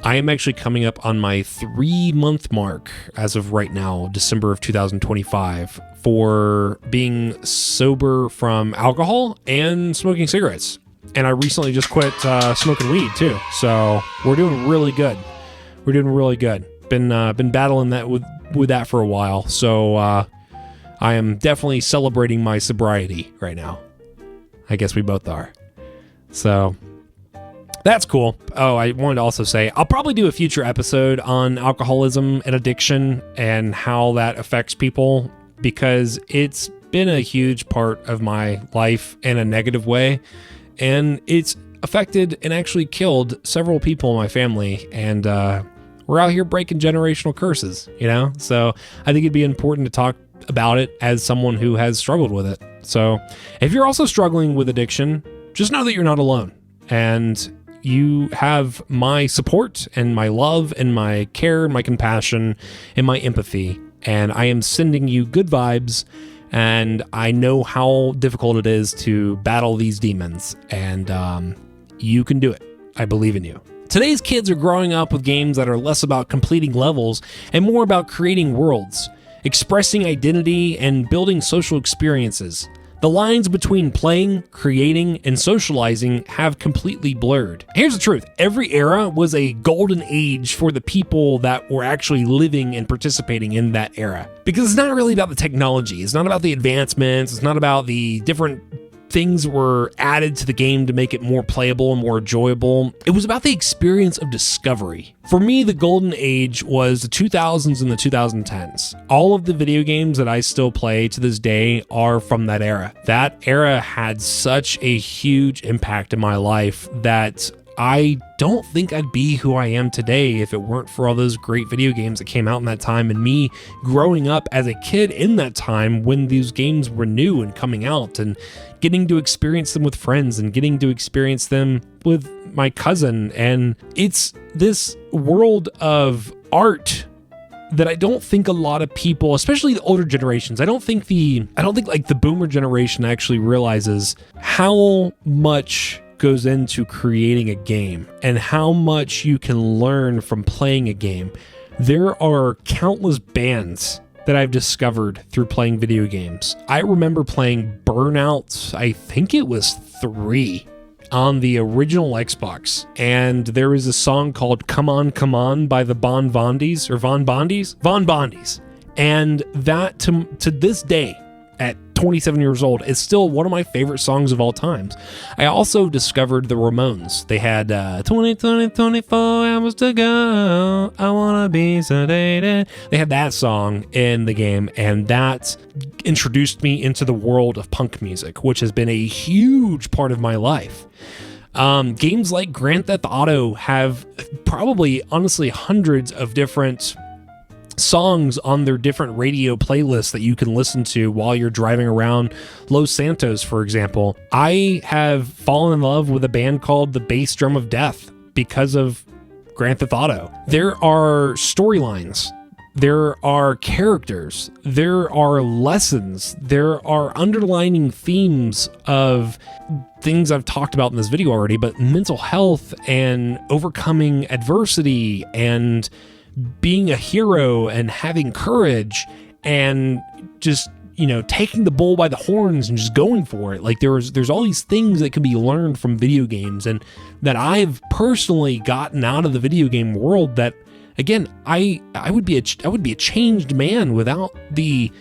I am actually coming up on my 3-month mark as of right now, December of 2025, for being sober from alcohol and smoking cigarettes. And I recently just quit smoking weed too. So we're doing really good. Been battling that with that for a while. So I am definitely celebrating my sobriety right now. I guess we both are. So that's cool. Oh, I wanted to also say, I'll probably do a future episode on alcoholism and addiction and how that affects people, because it's been a huge part of my life in a negative way. And it's affected and actually killed several people in my family. And we're out here breaking generational curses, you know? So I think it'd be important to talk about it as someone who has struggled with it. So if you're also struggling with addiction, just know that you're not alone. And you have my support and my love and my care, my compassion and my empathy. And I am sending you good vibes. And I know how difficult it is to battle these demons. And you can do it. I believe in you. Today's kids are growing up with games that are less about completing levels and more about creating worlds, expressing identity, and building social experiences. The lines between playing, creating, and socializing have completely blurred. Here's the truth. Every era was a golden age for the people that were actually living and participating in that era. Because it's not really about the technology. It's not about the advancements. It's not about the different things were added to the game to make it more playable and more enjoyable. It was about the experience of discovery. For me, the golden age was the 2000s and the 2010s. All of the video games that I still play to this day are from that era. That era had such a huge impact in my life that I don't think I'd be who I am today if it weren't for all those great video games that came out in that time, and me growing up as a kid in that time when these games were new and coming out, and getting to experience them with friends and getting to experience them with my cousin. And it's this world of art that I don't think a lot of people, especially the older generations, I don't think like the boomer generation actually realizes how much goes into creating a game and how much you can learn from playing a game. There are countless bands that I've discovered through playing video games. I remember playing Burnout, I think it was 3, on the original Xbox, and there is a song called Come On, Come On by the Von Bondies, and that to this day, at 27 years old, is still one of my favorite songs of all times. I also discovered the Ramones. They had 24 hours to go, I wanna be sedated. They had that song in the game, and that introduced me into the world of punk music, which has been a huge part of my life. Games like Grand Theft Auto have probably, honestly, hundreds of different songs on their different radio playlists that you can listen to while you're driving around Los Santos, for example. I have fallen in love with a band called the Bass Drum of Death because of Grand Theft Auto. There are storylines, there are characters, there are lessons, there are underlining themes of things I've talked about in this video already, but mental health and overcoming adversity and being a hero and having courage and just, taking the bull by the horns and just going for it. Like there's all these things that can be learned from video games and that I've personally gotten out of the video game world that, again, I would be a changed man without the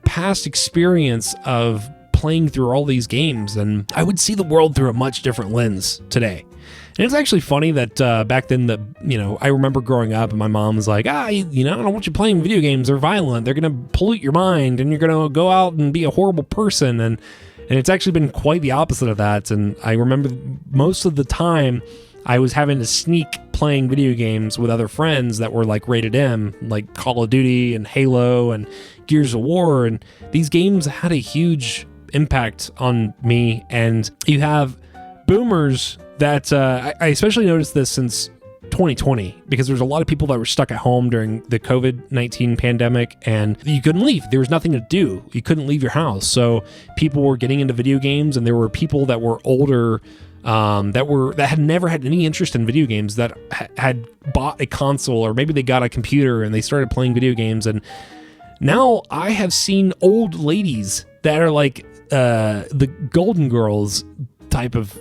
past experience of playing through all these games, and I would see the world through a much different lens today. And it's actually funny that back then, I remember growing up and my mom was like, I don't want you playing video games. They're violent. They're going to pollute your mind and you're going to go out and be a horrible person. And it's actually been quite the opposite of that. And I remember most of the time I was having to sneak playing video games with other friends that were like rated M, like Call of Duty and Halo and Gears of War. And these games had a huge impact on me. And you have boomers that I especially noticed this since 2020, because there's a lot of people that were stuck at home during the COVID-19 pandemic and you couldn't leave. There was nothing to do. You couldn't leave your house. So people were getting into video games, and there were people that were older that had never had any interest in video games that had bought a console, or maybe they got a computer and they started playing video games. And now I have seen old ladies that are like the Golden Girls type of,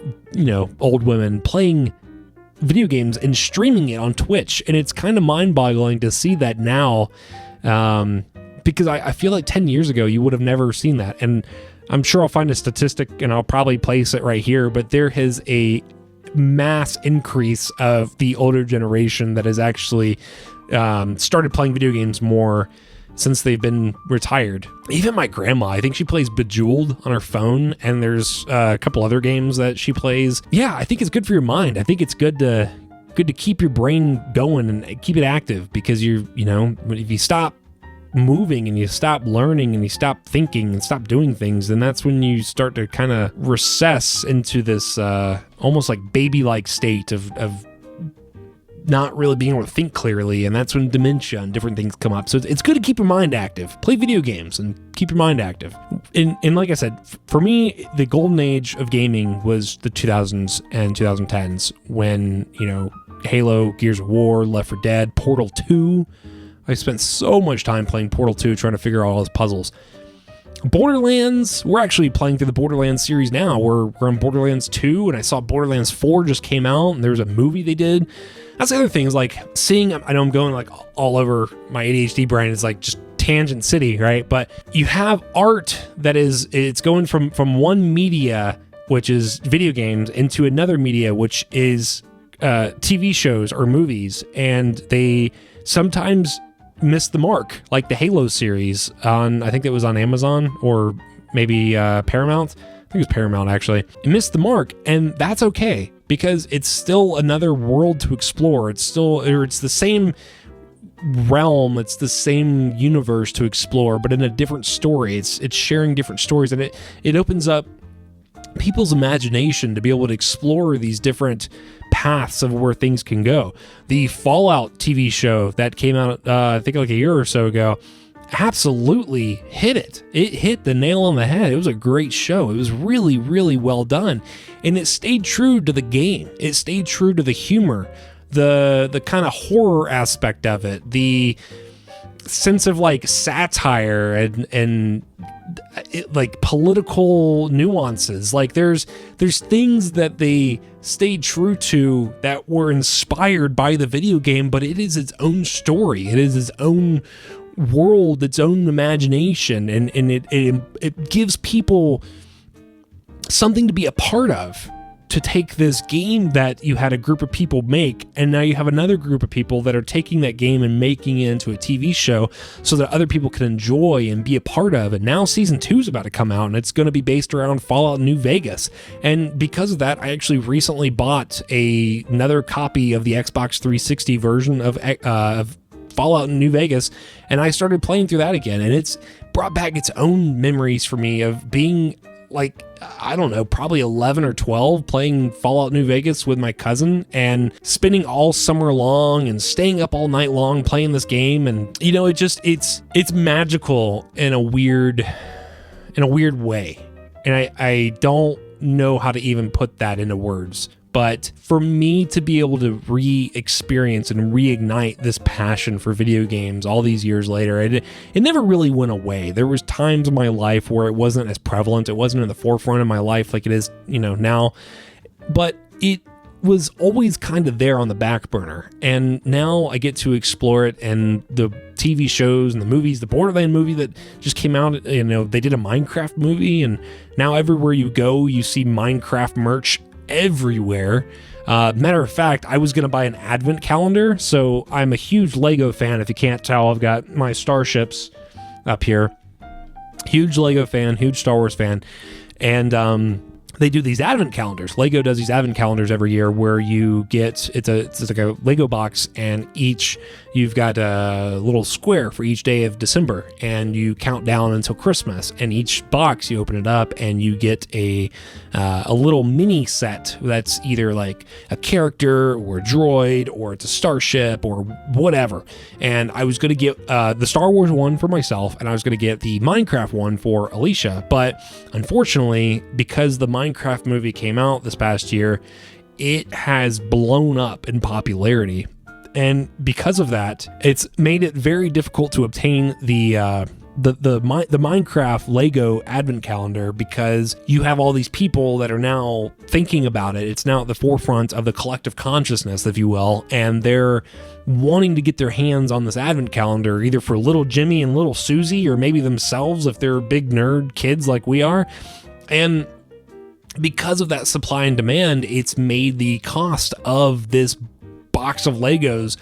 old women playing video games and streaming it on Twitch. And it's kind of mind-boggling to see that now, because I feel like 10 years ago, you would have never seen that. And I'm sure I'll find a statistic and I'll probably place it right here, but there is a mass increase of the older generation that has actually started playing video games more since they've been retired. Even my grandma, I think she plays Bejeweled on her phone, and there's a couple other games that she plays. Yeah, I think it's good for your mind. I think it's good to keep your brain going and keep it active, because if you stop moving and you stop learning and you stop thinking and stop doing things, then that's when you start to kind of recess into this almost like baby-like state of not really being able to think clearly, and that's when dementia and different things come up. So it's good to keep your mind active. Play video games and keep your mind active. And like I said, for me, the golden age of gaming was the 2000s and 2010s when, Halo, Gears of War, Left 4 Dead, Portal 2. I spent so much time playing Portal 2 trying to figure out all those puzzles. Borderlands, we're actually playing through the Borderlands series now. We're on Borderlands 2, and I saw Borderlands 4 just came out, and there was a movie they did. That's the other thing, is like seeing, I know I'm going like all over my ADHD brain, it's like just tangent city, right? But you have art that it's going from one media, which is video games, into another media, which is TV shows or movies, and they sometimes miss the mark, like the Halo series I think it was on Amazon or maybe Paramount. I think it was Paramount, actually. It missed the mark, and that's okay, because it's still another world to explore. It's the same realm, it's the same universe to explore, but in a different story. It's sharing different stories, and it opens up people's imagination to be able to explore these different paths of where things can go. The Fallout TV show that came out, I think like a year or so ago, absolutely hit it. It hit the nail on the head. It was a great show. It was really, really well done. And it stayed true to the game. It stayed true to the humor, the kind of horror aspect of it, the sense of like satire and like political nuances. Like there's things that they stayed true to that were inspired by the video game, but it is its own story. It is its own world, its own imagination, and it gives people something to be a part of. To take this game that you had a group of people make, and now you have another group of people that are taking that game and making it into a TV show so that other people can enjoy and be a part of. And now season 2 is about to come out, and it's going to be based around Fallout New Vegas. And because of that, I actually recently bought another copy of the Xbox 360 version of Fallout New Vegas, and I started playing through that again, and it's brought back its own memories for me of being like, I don't know, probably 11 or 12 playing Fallout New Vegas with my cousin and spending all summer long and staying up all night long playing this game. And, you know, it's magical in a weird way. And I don't know how to even put that into words. But for me to be able to re-experience and reignite this passion for video games all these years later, it never really went away. There was times in my life where it wasn't as prevalent. It wasn't in the forefront of my life like it is, you know, now. But it was always kind of there on the back burner. And now I get to explore it, and the TV shows and the movies, the Borderlands movie that just came out, you know, they did a Minecraft movie, and now everywhere you go, you see Minecraft merch everywhere. Matter of fact, I was going to buy an advent calendar, so I'm a huge Lego fan. If you can't tell, I've got my starships up here. Huge Lego fan, huge Star Wars fan. And they do these advent calendars. Lego does these advent calendars every year where you get, it's like a Lego box, and you've got a little square for each day of December, and you count down until Christmas, and each box you open it up and you get a little mini set that's either like a character or a droid or it's a starship or whatever. And I was going to get the Star Wars one for myself, and I was going to get the Minecraft one for Alicia, but unfortunately, because the Minecraft movie came out this past year, it has blown up in popularity. And because of that, it's made it very difficult to obtain the Minecraft Lego advent calendar, because you have all these people that are now thinking about it. It's now at the forefront of the collective consciousness, if you will, and they're wanting to get their hands on this advent calendar, either for little Jimmy and little Susie, or maybe themselves if they're big nerd kids like we are. And because of that supply and demand, it's made the cost of this box of Legos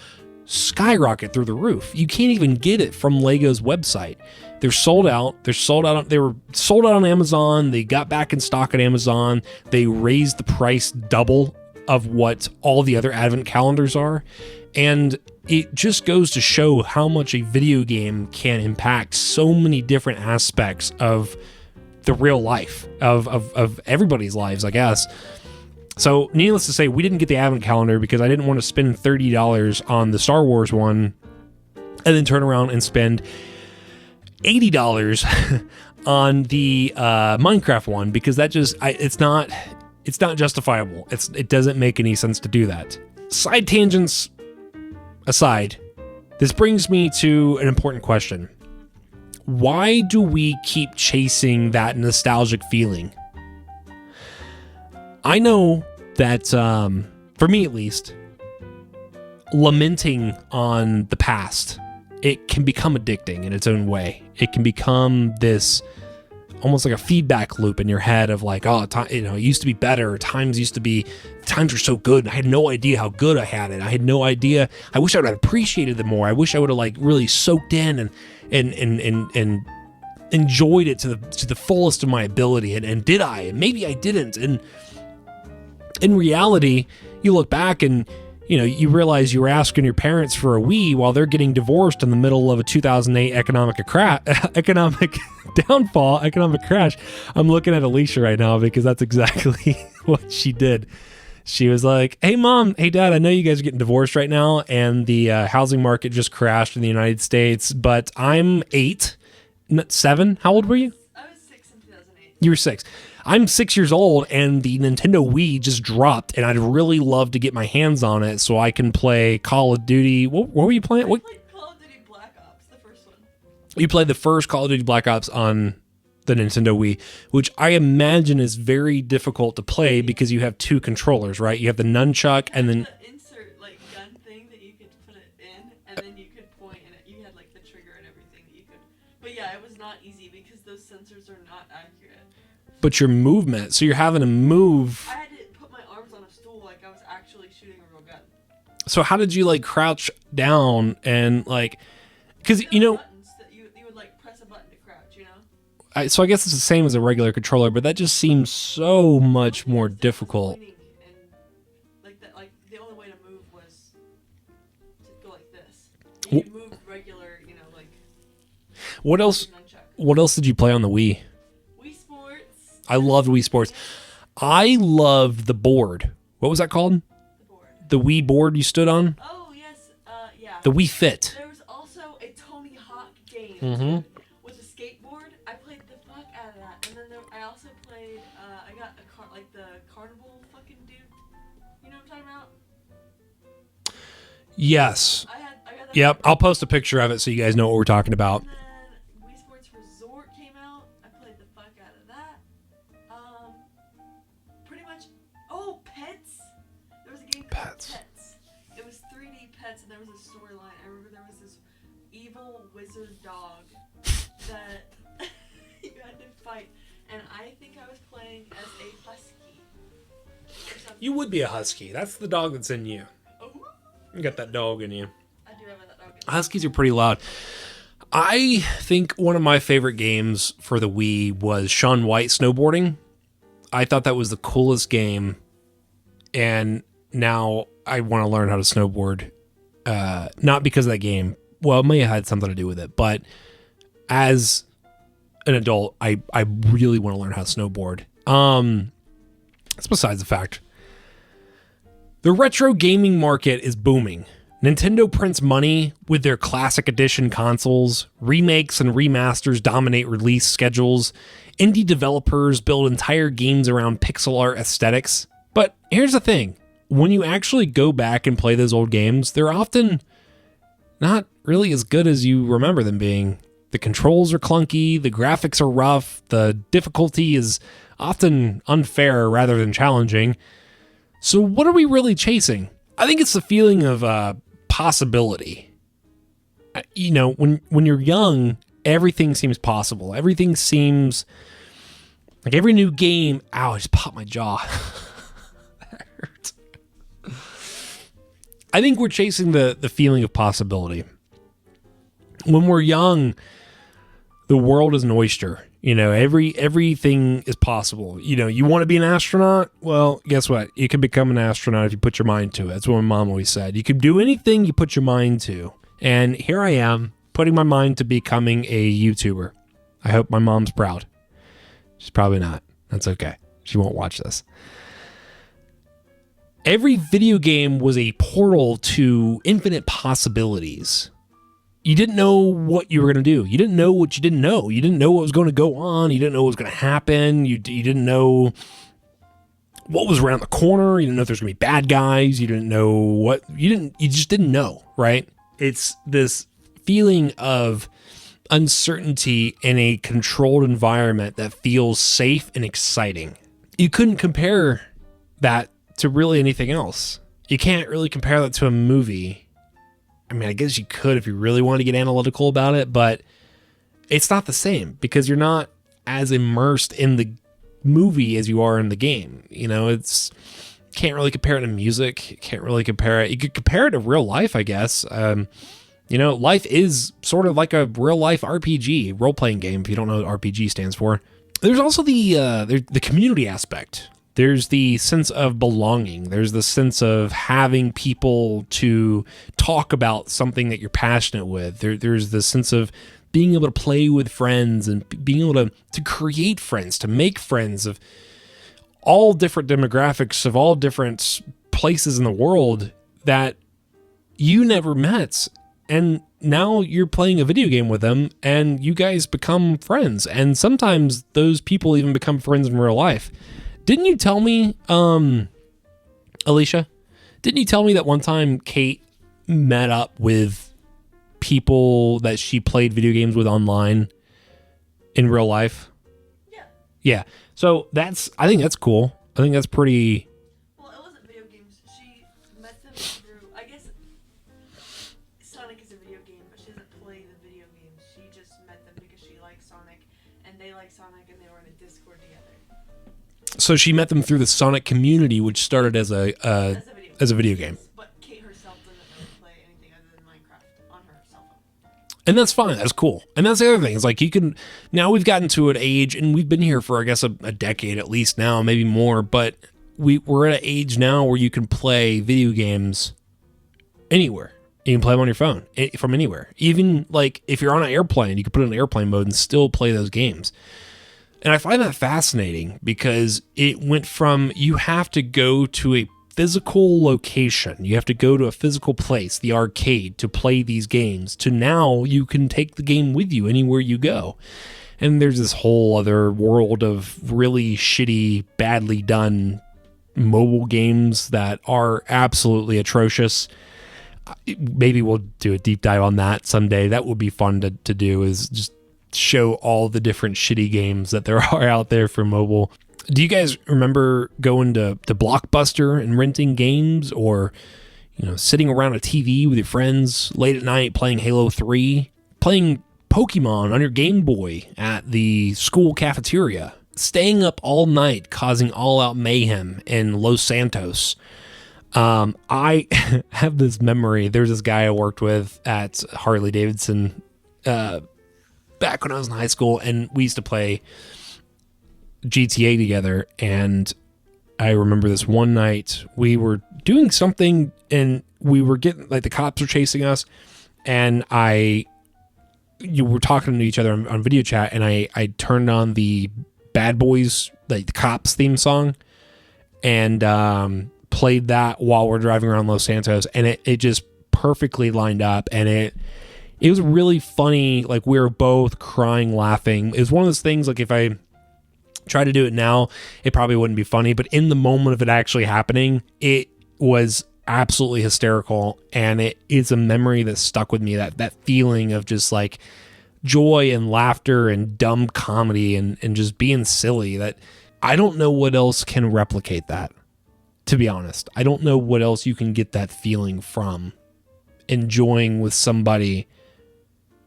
skyrocket through the roof. You can't even get it from Lego's website. They're sold out. They were sold out on Amazon. They got back in stock at Amazon. They raised the price double of what all the other advent calendars are. And it just goes to show how much a video game can impact so many different aspects of the real life of everybody's lives, I guess. So needless to say, we didn't get the advent calendar because I didn't want to spend $30 on the Star Wars one and then turn around and spend $80 on the Minecraft one, because that just it's not justifiable. It doesn't make any sense to do that. Side tangents aside, this brings me to an important question. Why do we keep chasing that nostalgic feeling? I know that, for me at least, lamenting on the past, it can become addicting in its own way. It can become this almost like a feedback loop in your head of like, oh, it used to be better. Times were so good. I had no idea how good I had it. I had no idea. I wish I would have appreciated them more. I wish I would have like really soaked in and enjoyed it to the fullest of my ability. And did I? And maybe I didn't. And in reality, you look back and you realize you were asking your parents for a Wii while they're getting divorced in the middle of a 2008 economic downfall, economic crash. I'm looking at Alicia right now because that's exactly what she did. She was like, hey mom, hey dad, I know you guys are getting divorced right now and the housing market just crashed in the United States, but I'm 7. How old were you? I was 6 in 2008. You were 6. I'm 6 years old and the Nintendo Wii just dropped and I'd really love to get my hands on it so I can play Call of Duty. What were you playing? I played Call of Duty Black Ops, the first You played the first Call of Duty Black Ops on the Nintendo Wii, which I imagine is very difficult to play because you have two controllers, right? You have the nunchuck and then the insert like gun thing that you could put it in, and then you could point, and you had like the trigger and everything that you could. But yeah, it was not easy because those sensors are not accurate. but your movement, so you're having to move. I had to put my arms on a stool like I was actually shooting a real gun. So how did you like crouch down and like, because you know, Buttons that you would like press a button to crouch, you know. so I guess it's the same as a regular controller, but that just seems so much more difficult. And like that, like the only way to move was to go like this. And you moved regular, you know, like. What else? Nunchuck. What else did you play on the Wii? Wii Sports. I loved Wii Sports. I loved the board. What was that called? The board. The Wii board you stood on? Oh yes, yeah. The Wii Fit. There was also a Tony Hawk game with a skateboard. I played the fuck out of that, and then I also played. I got like the carnival fucking dude. You know what I'm talking about? Yes. I got that. Yep. I'll post a picture of it so you guys know what we're talking about. And then Wii Sports Resort came out. I played the fuck out of that. Pretty much. Oh, Pets. There was a game called Pets. It was 3D Pets, and there was a storyline. I remember there was this evil wizard dog that you had to fight, and I think I was playing as a husky. Or something. You would be a husky. That's the dog that's in you. Oh, You got that dog in you. I do have that dog. Huskies are pretty loud. I think one of my favorite games for the Wii was Shaun White snowboarding. I thought that was the coolest game, and now I want to learn how to snowboard. Not because of that game. Well, it may have had something to do with it, but as an adult, I really want to learn how to snowboard. That's besides the fact. The retro gaming market is booming. Nintendo prints money with their classic edition consoles. Remakes and remasters dominate release schedules. Indie developers build entire games around pixel art aesthetics. But here's the thing. When you actually go back and play those old games, they're often not really as good as you remember them being. The controls are clunky, the graphics are rough, the difficulty is often unfair rather than challenging. So what are we really chasing? I think it's the feeling of possibility. You know, when you're young, everything seems possible. Everything seems like every new game. Ow, I just popped my jaw. That hurts. I think we're chasing the feeling of possibility. When we're young, the world is an oyster. You know, everything is possible. You know, you want to be an astronaut? Well, guess what? You can become an astronaut if you put your mind to it. That's what my mom always said. You can do anything you put your mind to. And here I am, putting my mind to becoming a YouTuber. I hope my mom's proud. She's probably not. That's okay. She won't watch this. Every video game was a portal to infinite possibilities. You didn't know what you were going to do. You didn't know what you didn't know. You didn't know what was going to go on. You didn't know what was going to happen. You didn't know what was around the corner. You didn't know if there's going to be bad guys. You didn't know what you just didn't know, right? It's this feeling of uncertainty in a controlled environment that feels safe and exciting. You couldn't compare that to really anything else. You can't really compare that to a movie. I mean, I guess you could if you really wanted to get analytical about it, but it's not the same because you're not as immersed in the movie as you are in the game. You know, can't really compare it to music. Can't really compare it. You could compare it to real life, I guess. You know, life is sort of like a real life RPG, role-playing game, if you don't know what RPG stands for. There's also the community aspect. There's the sense of belonging. There's the sense of having people to talk about something that you're passionate with. There's the sense of being able to play with friends and being able to create friends, to make friends of all different demographics, of all different places in the world that you never met. And now you're playing a video game with them and you guys become friends. And sometimes those people even become friends in real life. Didn't you tell me, Alicia, didn't you tell me that one time Kate met up with people that she played video games with online in real life? Yeah. Yeah. So I think that's cool. I think that's pretty. Well, it wasn't video games. She met them through, I guess Sonic is a video game, but she doesn't play the video games. She just met them because she likes Sonic, and they like Sonic, and they were in a Discord together. So she met them through the Sonic community, which started as a video game. But Kate herself doesn't really play anything other than Minecraft on her cell phone. And that's fine. That's cool. And that's the other thing. It's like now we've gotten to an age, and we've been here for, I guess, a decade at least now, maybe more, but we're at an age now where you can play video games anywhere. You can play them on your phone from anywhere. Even like if you're on an airplane, you can put it in airplane mode and still play those games. And I find that fascinating because it went from you have to go to a physical location, you have to go to a physical place, the arcade, to play these games, to now you can take the game with you anywhere you go. And there's this whole other world of really shitty, badly done mobile games that are absolutely atrocious. Maybe we'll do a deep dive on that someday. That would be fun to do, is just show all the different shitty games that there are out there for mobile. Do you guys remember going to Blockbuster and renting games, or sitting around a TV with your friends late at night playing Halo 3, playing Pokemon on your Game Boy at the school cafeteria, staying up all night causing all-out mayhem in Los Santos? I have this memory. There's this guy I worked with at Harley Davidson back when I was in high school, and we used to play GTA together. And I remember this one night we were doing something, and we were getting, like, the cops were chasing us, and you were talking to each other on video chat, and I turned on the Bad Boys, like the Cops theme song, and played that while we're driving around Los Santos, and it just perfectly lined up, and it was really funny. Like, we were both crying, laughing. It was one of those things, like, if I try to do it now, it probably wouldn't be funny, but in the moment of it actually happening, it was absolutely hysterical, and it is a memory that stuck with me, that feeling of just like joy and laughter and dumb comedy and just being silly. That I don't know what else can replicate that, to be honest. I don't know what else you can get that feeling from, enjoying with somebody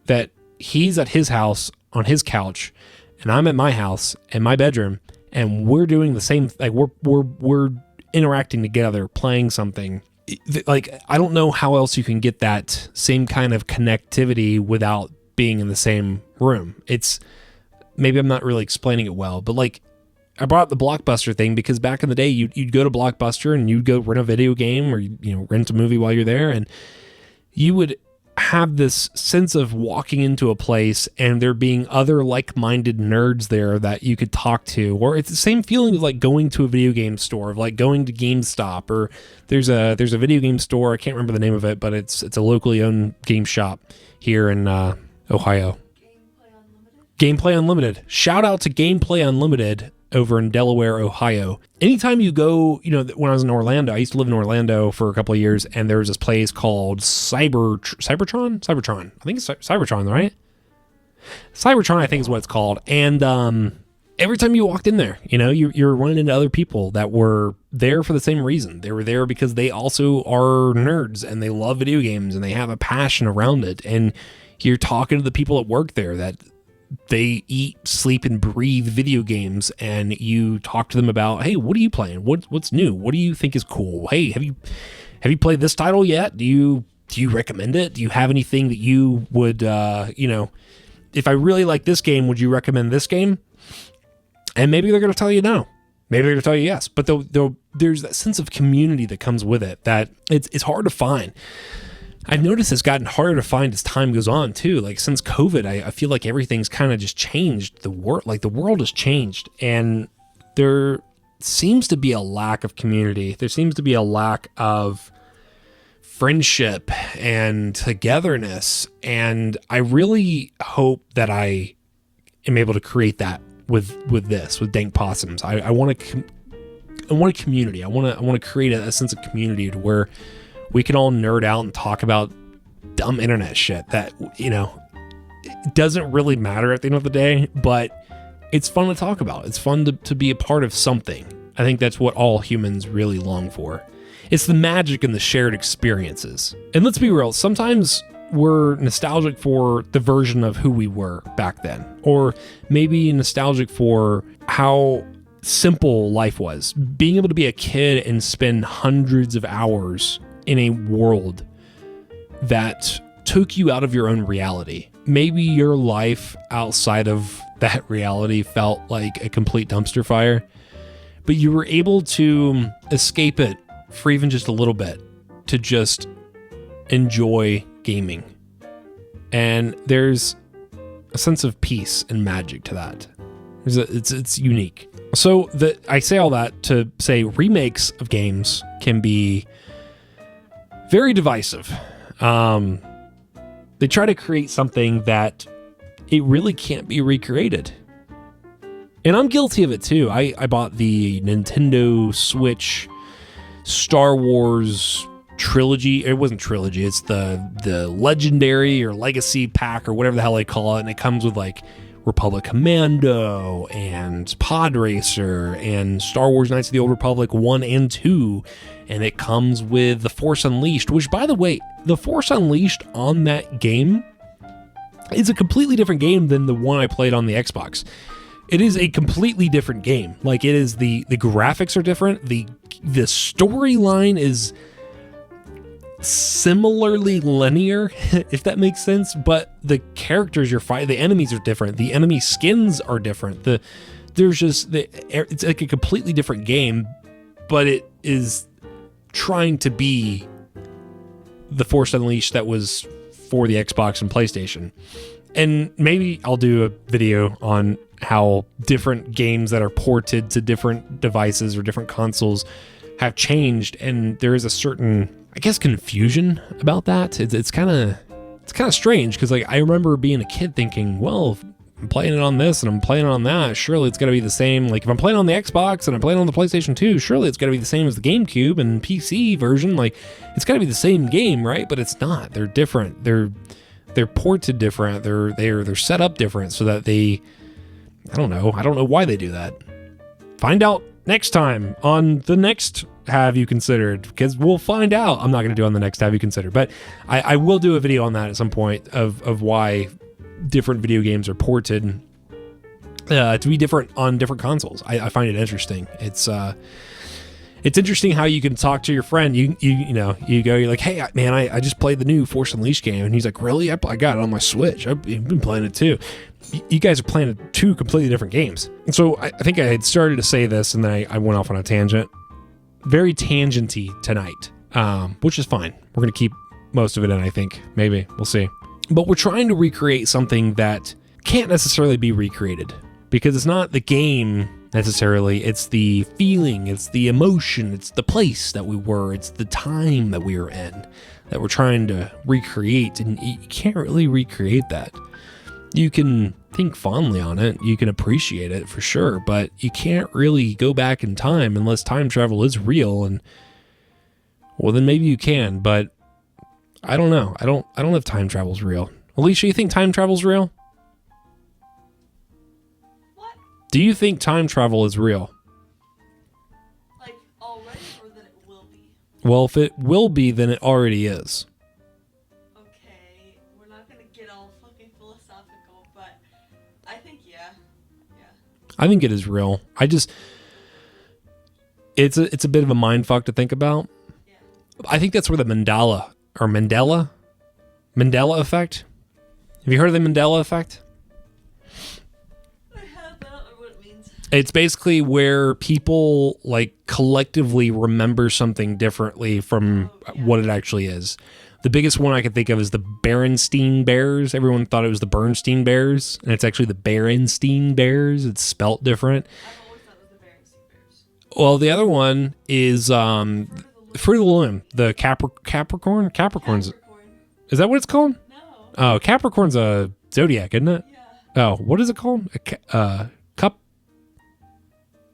that he's at his house on his couch and I'm at my house in my bedroom, and we're doing the same, like we're interacting together, playing something. Like, I don't know how else you can get that same kind of connectivity without being in the same room. It's, maybe I'm not really explaining it well, but like, I brought up the Blockbuster thing because back in the day, you'd go to Blockbuster and you'd go rent a video game, or rent a movie while you're there, and you would have this sense of walking into a place and there being other like-minded nerds there that you could talk to. Or it's the same feeling of like going to a video game store, of like going to GameStop, or there's a video game store, I can't remember the name of it, but it's a locally owned game shop here in Ohio. Gameplay Unlimited. Shout out to Gameplay Unlimited over in Delaware, Ohio. Anytime you go, when I was in Orlando, I used to live in Orlando for a couple of years, and there was this place called Cybertron? I think it's Cybertron, right? Cybertron, I think, is what it's called. And every time you walked in there, you're running into other people that were there for the same reason. They were there because they also are nerds, and they love video games, and they have a passion around it. And you're talking to the people at work there that they eat, sleep, and breathe video games, and you talk to them about, hey, what are you playing? What's new? What do you think is cool? Hey, have you played this title yet? Do you recommend it? Do you have anything that you would, if I really like this game, would you recommend this game? And maybe they're going to tell you no. Maybe they're going to tell you yes. But there's that sense of community that comes with it that it's hard to find. I've noticed it's gotten harder to find as time goes on too. Like, since COVID, I feel like everything's kind of just changed. The world has changed, and there seems to be a lack of community. There seems to be a lack of friendship and togetherness. And I really hope that I am able to create that with Dank Possums. I want a community. I want to create a sense of community to where we can all nerd out and talk about dumb internet shit that, you know, it doesn't really matter at the end of the day, but it's fun to talk about. It's fun to be a part of something. I think that's what all humans really long for. It's the magic and the shared experiences. And let's be real, sometimes we're nostalgic for the version of who we were back then, or maybe nostalgic for how simple life was. Being able to be a kid and spend hundreds of hours in a world that took you out of your own reality. Maybe your life outside of that reality felt like a complete dumpster fire, but you were able to escape it for even just a little bit, to just enjoy gaming. And there's a sense of peace and magic to that. It's unique. So I say all that to say remakes of games can be very divisive. They try to create something that it really can't be recreated. And I'm guilty of it too. I bought the Nintendo Switch Star Wars trilogy. It wasn't trilogy. It's the legendary or legacy pack or whatever the hell they call it. And it comes with like Republic Commando and Pod Racer and Star Wars Knights of the Old Republic 1 and 2. And it comes with The Force Unleashed, which, by the way, The Force Unleashed on that game is a completely different game than the one I played on the Xbox. It is a completely different game. Like, it is the graphics are different. The storyline is similarly linear, if that makes sense, but the characters you're fighting, the enemies are different. The enemy skins are different. It's like a completely different game, but it is trying to be The Force Unleashed that was for the Xbox and PlayStation. And maybe I'll do a video on how different games that are ported to different devices or different consoles have changed, and there is a certain, I guess, confusion about that. It's kind of strange, because like I remember being a kid thinking, well, if I'm playing it on this and I'm playing it on that, surely it's got to be the same. Like if I'm playing on the Xbox and I'm playing on the PlayStation 2, surely it's got to be the same as the GameCube and PC version. Like it's got to be the same game, right? But it's not. They're different. They're ported different. They're set up different so that they, I don't know why they do that. Find out next time on the next Have You Considered, because we'll find out. I'm not going to do on the next Have You Considered, but I will do a video on that at some point of why different video games are ported to be different on different consoles. I find it interesting. It's interesting how you can talk to your friend. You go, you're like, hey man, I just played the new Force Unleashed game, and he's like, really? I got it on my Switch. I've been playing it too. You guys are playing two completely different games. And so I think I had started to say this, and then I went off on a tangent. Very tangenty tonight, which is fine. We're going to keep most of it in, I think. Maybe. We'll see. But we're trying to recreate something that can't necessarily be recreated, because it's not the game necessarily. It's the feeling, it's the emotion, it's the place that we were, it's the time that we were in that we're trying to recreate, and you can't really recreate that. You can think fondly on it, you can appreciate it for sure, but you can't really go back in time unless time travel is real. And well, then maybe you can, but I don't know. I don't know if time travel's real. Alicia, you think time travel's real? What? Do you think time travel is real? Like already, or that it will be? Well, if it will be, then it already is. Okay, we're not gonna get all fucking philosophical, but I think yeah. I think it is real. It's a bit of a mind fuck to think about. Yeah. I think that's where the Mandela effect. Have you heard of the Mandela effect? I have that, or what it means. It's basically where people like collectively remember something differently from what it actually is. The biggest one I can think of is the Berenstain Bears. Everyone thought it was the Bernstein Bears, and it's actually the Berenstain Bears. It's spelt different. I've always thought it was the Berenstain Bears. Well, the other one is Fruit of the Loom, the Capricorn. Capricorn's. Is that what it's called? No. Oh, Capricorn's a zodiac, isn't it? Yeah. Oh, what is it called? Cup.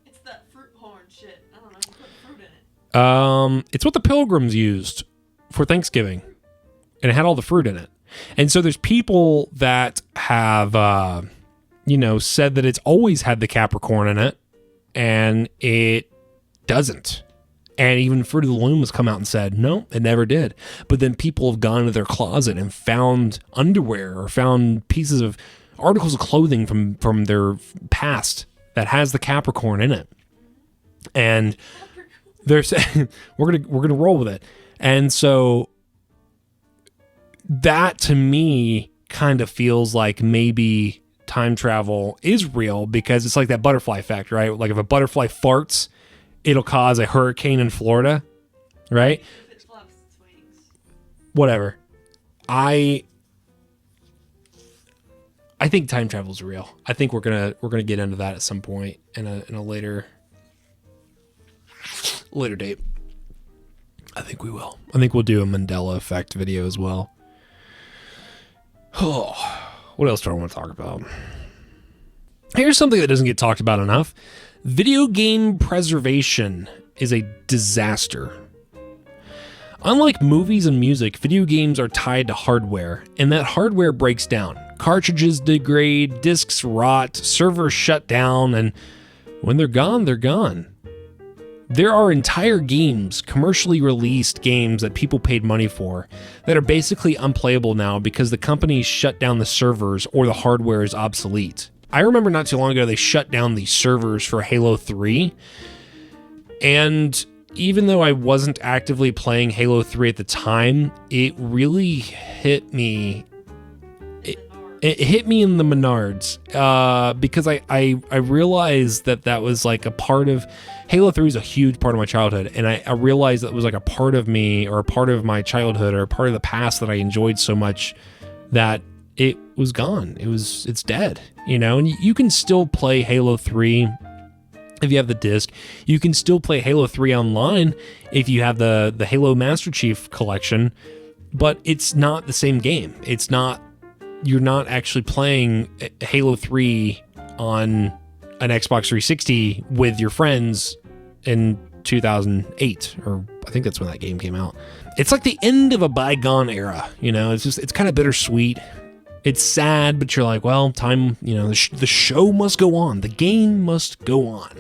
It's that fruit horn shit. I don't know. You put fruit in it. It's what the Pilgrims used for Thanksgiving. and it had all the fruit in it. And so there's people that have, said that it's always had the Capricorn in it, and it doesn't. And even Fruit of the Loom has come out and said, no, it never did. But then people have gone into their closet and found underwear or found pieces of articles of clothing from their past that has the Capricorn in it. And they're saying, we're gonna roll with it. And so that to me kind of feels like maybe time travel is real, because it's like that butterfly effect, right? Like if a butterfly farts, it'll cause a hurricane in Florida, right? If it flaps its wings. Whatever. I think time travel is real. I think we're gonna get into that at some point in a later date. I think we will. I think we'll do a Mandela effect video as well. Oh, what else do I want to talk about? Here's something that doesn't get talked about enough. Video game preservation is a disaster. Unlike movies and music, video games are tied to hardware, and that hardware breaks down. Cartridges degrade, discs rot, servers shut down, and when they're gone, they're gone. There are entire games, commercially released games that people paid money for, that are basically unplayable now because the companies shut down the servers or the hardware is obsolete. I remember not too long ago they shut down the servers for Halo 3, and even though I wasn't actively playing Halo 3 at the time, it really hit me. It hit me in the menards because I realized that was like a part of Halo 3 is a huge part of my childhood, and I realized that it was like a part of me or a part of my childhood or a part of the past that I enjoyed so much that it was gone. It's dead, and you can still play Halo 3 if you have the disc. You can still play Halo 3 online if you have the Halo Master Chief collection, but it's not the same game. You're not actually playing Halo 3 on an Xbox 360 with your friends in 2008, or I think that's when that game came out. It's like the end of a bygone era, it's kind of bittersweet. It's sad, but you're like, well, time, the show must go on. The game must go on.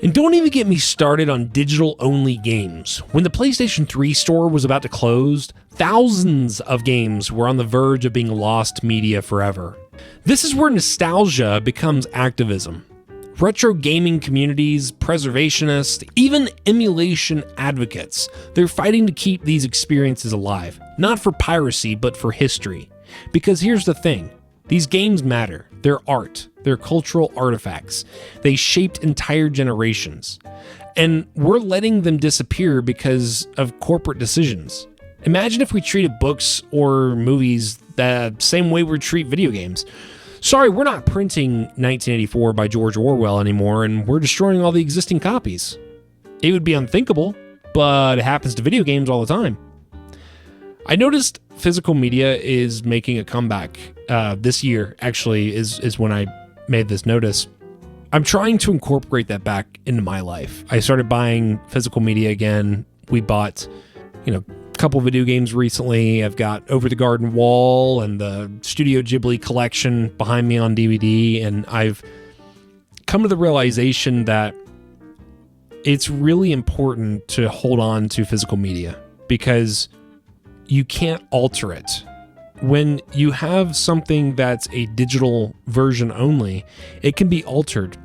And don't even get me started on digital-only games. When the PlayStation 3 store was about to close, thousands of games were on the verge of being lost media forever. This is where nostalgia becomes activism. Retro gaming communities, preservationists, even emulation advocates, they're fighting to keep these experiences alive, not for piracy, but for history. Because here's the thing, these games matter. They're art. They're cultural artifacts. They shaped entire generations. And we're letting them disappear because of corporate decisions. Imagine if we treated books or movies the same way we treat video games. Sorry, we're not printing 1984 by George Orwell anymore, and we're destroying all the existing copies. It would be unthinkable, but it happens to video games all the time. I noticed physical media is making a comeback this year, actually, is when I made this notice. I'm trying to incorporate that back into my life. I started buying physical media again. We bought, a couple video games recently. I've got Over the Garden Wall and the Studio Ghibli collection behind me on DVD, and I've come to the realization that it's really important to hold on to physical media because you can't alter it. When you have something that's a digital version only, it can be altered.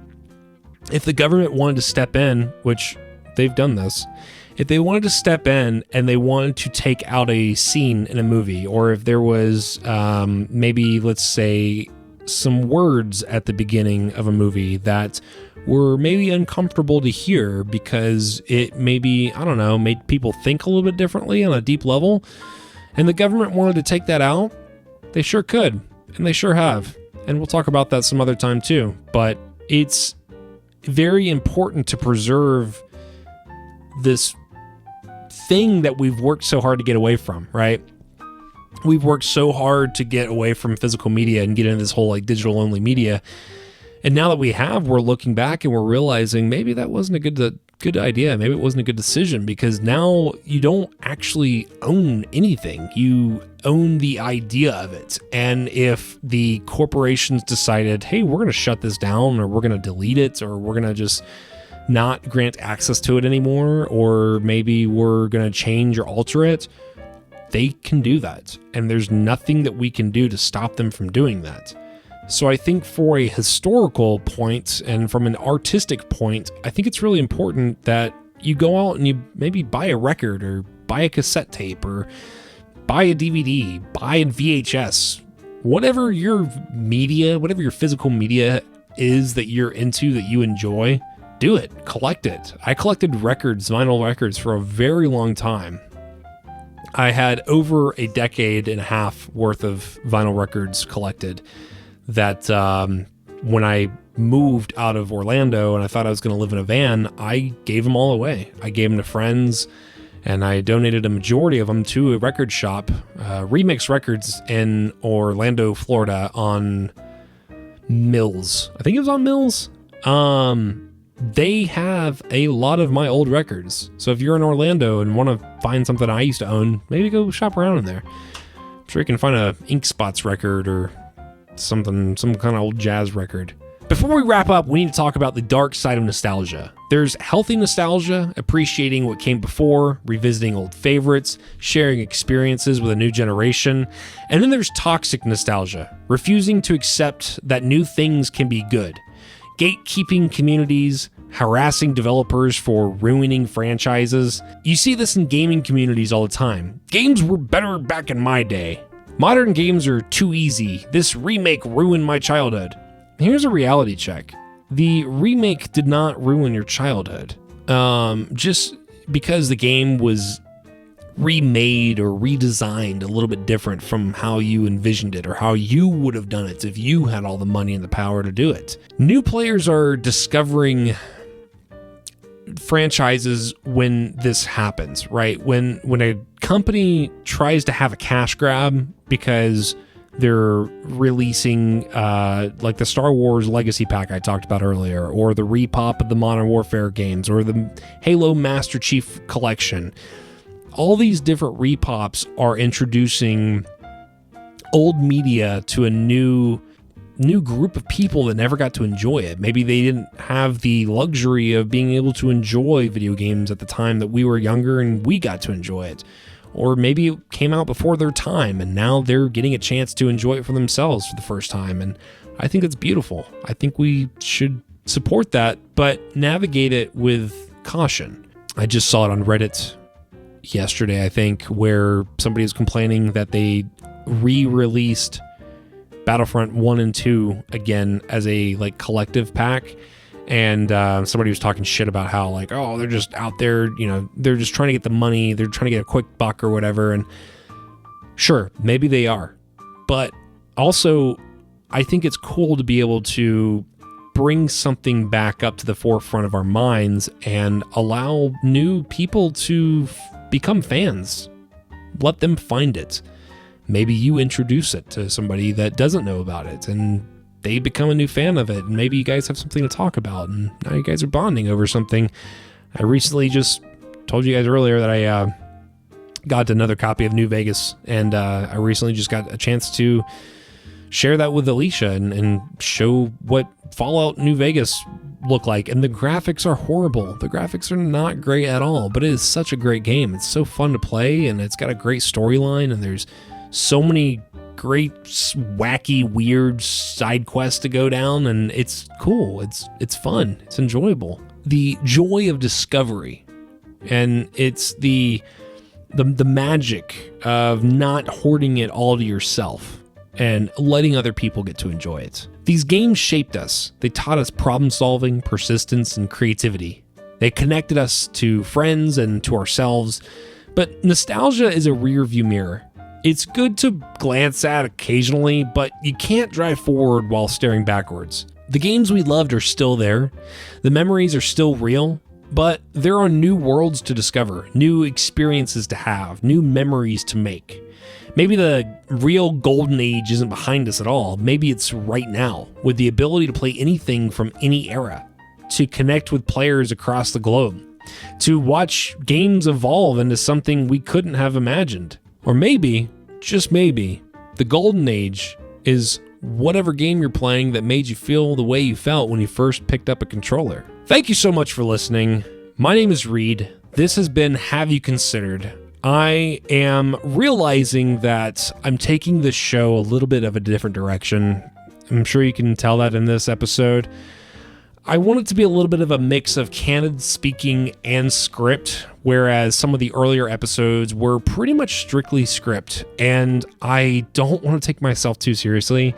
If the government wanted to step in, which they've done this, if they wanted to step in and they wanted to take out a scene in a movie, or if there was maybe, let's say, some words at the beginning of a movie that were maybe uncomfortable to hear because it maybe, I don't know, made people think a little bit differently on a deep level, and the government wanted to take that out, they sure could, and they sure have. And we'll talk about that some other time too. But it's very important to preserve this thing that we've worked so hard to get away from, right? We've worked so hard to get away from physical media and get into this whole like digital only media. And now that we have, we're looking back and we're realizing maybe that wasn't a good good idea. Maybe it wasn't a good decision, because now you don't actually own anything. You own the idea of it. And if the corporations decided, hey, we're going to shut this down, or we're going to delete it, or we're going to just not grant access to it anymore, or maybe we're going to change or alter it, they can do that. And there's nothing that we can do to stop them from doing that. So I think for a historical point and from an artistic point, I think it's really important that you go out and you maybe buy a record, or buy a cassette tape, or buy a DVD, buy a VHS, whatever your media, whatever your physical media is that you're into, that you enjoy, do it, collect it. I collected records, vinyl records, for a very long time. I had over a decade and a half worth of vinyl records collected that when I moved out of Orlando and I thought I was going to live in a van, I gave them all away. I gave them to friends, and I donated a majority of them to a record shop, Remix Records in Orlando, Florida, on Mills. I think it was on Mills. They have a lot of my old records. So if you're in Orlando and want to find something I used to own, maybe go shop around in there. I'm sure you can find a Ink Spots record or something, some kind of old jazz record. Before we wrap up, we need to talk about the dark side of nostalgia. There's healthy nostalgia, appreciating what came before, revisiting old favorites, sharing experiences with a new generation. And then there's toxic nostalgia, refusing to accept that new things can be good. Gatekeeping communities, harassing developers for ruining franchises. You see this in gaming communities all the time. Games were better back in my day. Modern games are too easy. This remake ruined my childhood. Here's a reality check. The remake did not ruin your childhood. Just because the game was remade or redesigned a little bit different from how you envisioned it, or how you would have done it if you had all the money and the power to do it. New players are discovering franchises when this happens, right? When a company tries to have a cash grab because they're releasing like the Star Wars Legacy Pack I talked about earlier, or the repop of the Modern Warfare games, or the Halo Master Chief Collection. All these different repops are introducing old media to a new group of people that never got to enjoy it. Maybe they didn't have the luxury of being able to enjoy video games at the time that we were younger and we got to enjoy it. Or maybe it came out before their time and now they're getting a chance to enjoy it for themselves for the first time. And I think it's beautiful. I think we should support that, but navigate it with caution. I just saw it on Reddit yesterday, I think, where somebody is complaining that they re-released Battlefront 1 and 2 again as a like collective pack, and somebody was talking shit about how like, oh, they're just out there, you know, they're just trying to get the money, they're trying to get a quick buck or whatever. And sure, maybe they are, but also I think it's cool to be able to bring something back up to the forefront of our minds and allow new people to become fans. Let them find it. Maybe you introduce it to somebody that doesn't know about it and they become a new fan of it, and maybe you guys have something to talk about and now you guys are bonding over something. I recently just told you guys earlier that I got another copy of New Vegas, and I recently just got a chance to share that with Alicia and show what Fallout New Vegas look like. And the graphics are horrible. The graphics are not great at all, but it is such a great game. It's so fun to play, and it's got a great storyline, and there's so many great, wacky, weird side quests to go down, and it's cool. It's fun. It's enjoyable. The joy of discovery, and it's the magic of not hoarding it all to yourself and letting other people get to enjoy it. These games shaped us. They taught us problem solving, persistence, and creativity. They connected us to friends and to ourselves. But nostalgia is a rear view mirror. It's good to glance at occasionally, but you can't drive forward while staring backwards. The games we loved are still there. The memories are still real, but there are new worlds to discover, new experiences to have, new memories to make. Maybe the real golden age isn't behind us at all. Maybe it's right now, with the ability to play anything from any era, to connect with players across the globe. to watch games evolve into something we couldn't have imagined. Or maybe, just maybe, the golden age is whatever game you're playing that made you feel the way you felt when you first picked up a controller. Thank you so much for listening. My name is Reid. This has been Have You Considered? I am realizing that I'm taking this show a little bit of a different direction. I'm sure you can tell that in this episode. I want it to be a little bit of a mix of candid speaking and script, whereas some of the earlier episodes were pretty much strictly script, and I don't want to take myself too seriously.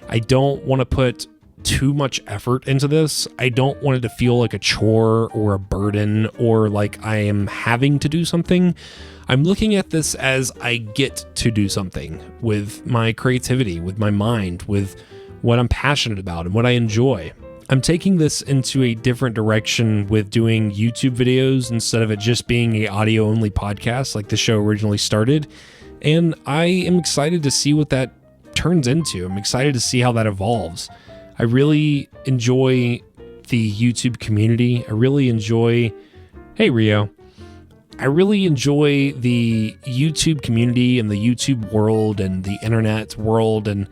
I don't want to put too much effort into this. I don't want it to feel like a chore or a burden or like I am having to do something. I'm looking at this as I get to do something with my creativity, with my mind, with what I'm passionate about and what I enjoy. I'm taking this into a different direction with doing YouTube videos instead of it just being an audio-only podcast like the show originally started. And I am excited to see what that turns into. I'm excited to see how that evolves. I really enjoy the YouTube community. I really enjoy... Hey, Rio. I really enjoy the YouTube community and the YouTube world and the internet world, and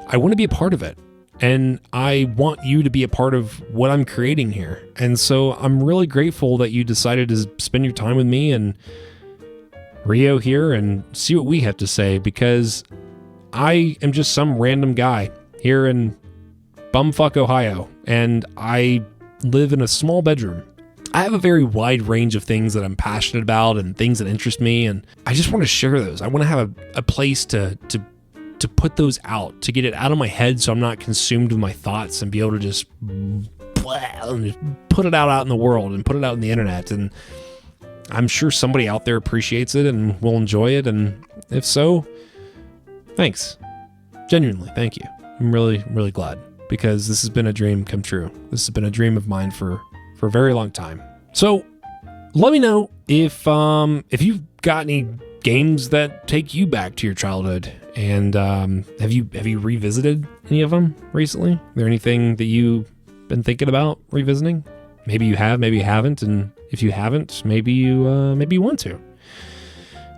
I want to be a part of it. And I want you to be a part of what I'm creating here. And so I'm really grateful that you decided to spend your time with me and Rio here and see what we have to say, because I am just some random guy here in bumfuck Ohio, and I live in a small bedroom. I have a very wide range of things that I'm passionate about and things that interest me, and I just want to share those. I want to have a place to put those out, to get it out of my head so I'm not consumed with my thoughts and be able to just put it out in the world and put it out in the internet. And I'm sure somebody out there appreciates it and will enjoy it, and if so, thanks. Genuinely, thank you. I'm really, really glad, because this has been a dream come true. This has been a dream of mine for a very long time. So let me know if you've got any games that take you back to your childhood, and have you revisited any of them recently? Is there anything that you've been thinking about revisiting? Maybe you have, maybe you haven't, and if you haven't, maybe you want to.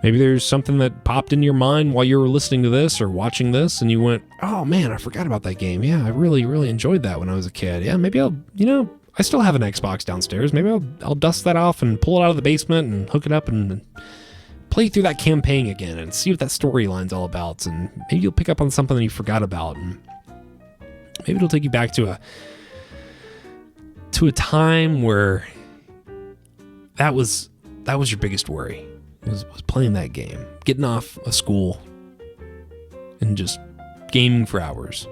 Maybe there's something that popped into your mind while you were listening to this or watching this, and you went, "Oh man, I forgot about that game. Yeah, I really, really enjoyed that when I was a kid. Yeah, maybe I still have an Xbox downstairs. Maybe I'll dust that off and pull it out of the basement and hook it up and play through that campaign again and see what that storyline's all about. And maybe you'll pick up on something that you forgot about, and maybe it'll take you back to a time where that was your biggest worry. Was playing that game, getting off of school, and just gaming for hours.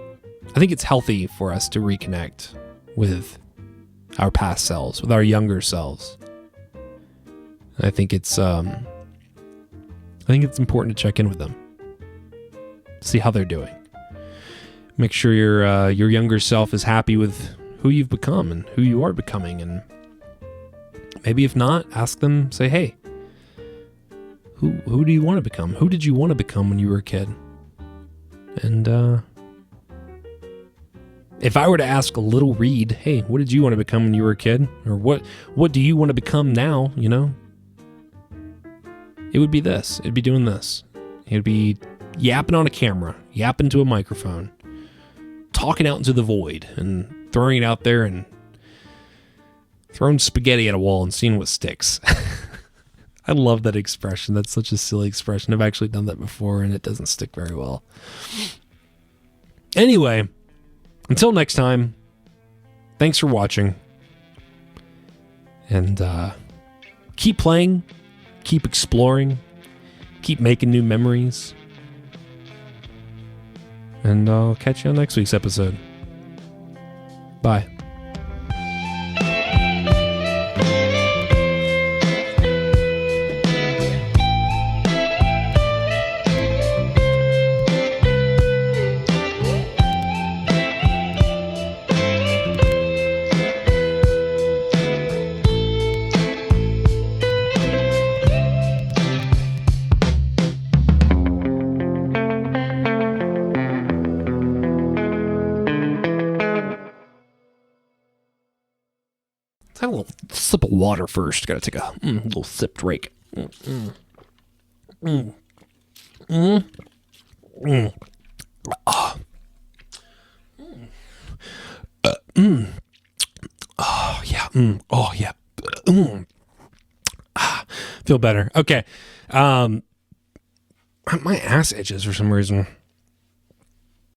I think it's healthy for us to reconnect with our past selves, with our younger selves. And I think it's important to check in with them, see how they're doing. Make sure your younger self is happy with who you've become and who you are becoming, and maybe if not, ask them, say, "Hey, who do you want to become? Who did you want to become when you were a kid?" And if I were to ask a little Reid, "Hey, what did you want to become when you were a kid?" Or what do you want to become now, It would be this. It'd be doing this. It'd be yapping on a camera, yapping to a microphone, talking out into the void and throwing it out there and throwing spaghetti at a wall and seeing what sticks. I love that expression. That's such a silly expression. I've actually done that before, and it doesn't stick very well. Anyway, until next time, thanks for watching. And keep playing, keep exploring, keep making new memories. And I'll catch you on next week's episode. Bye. Let's have a little sip of water first. Got to take a little sip break. Oh yeah. Oh yeah. Feel better. Okay. My ass itches for some reason.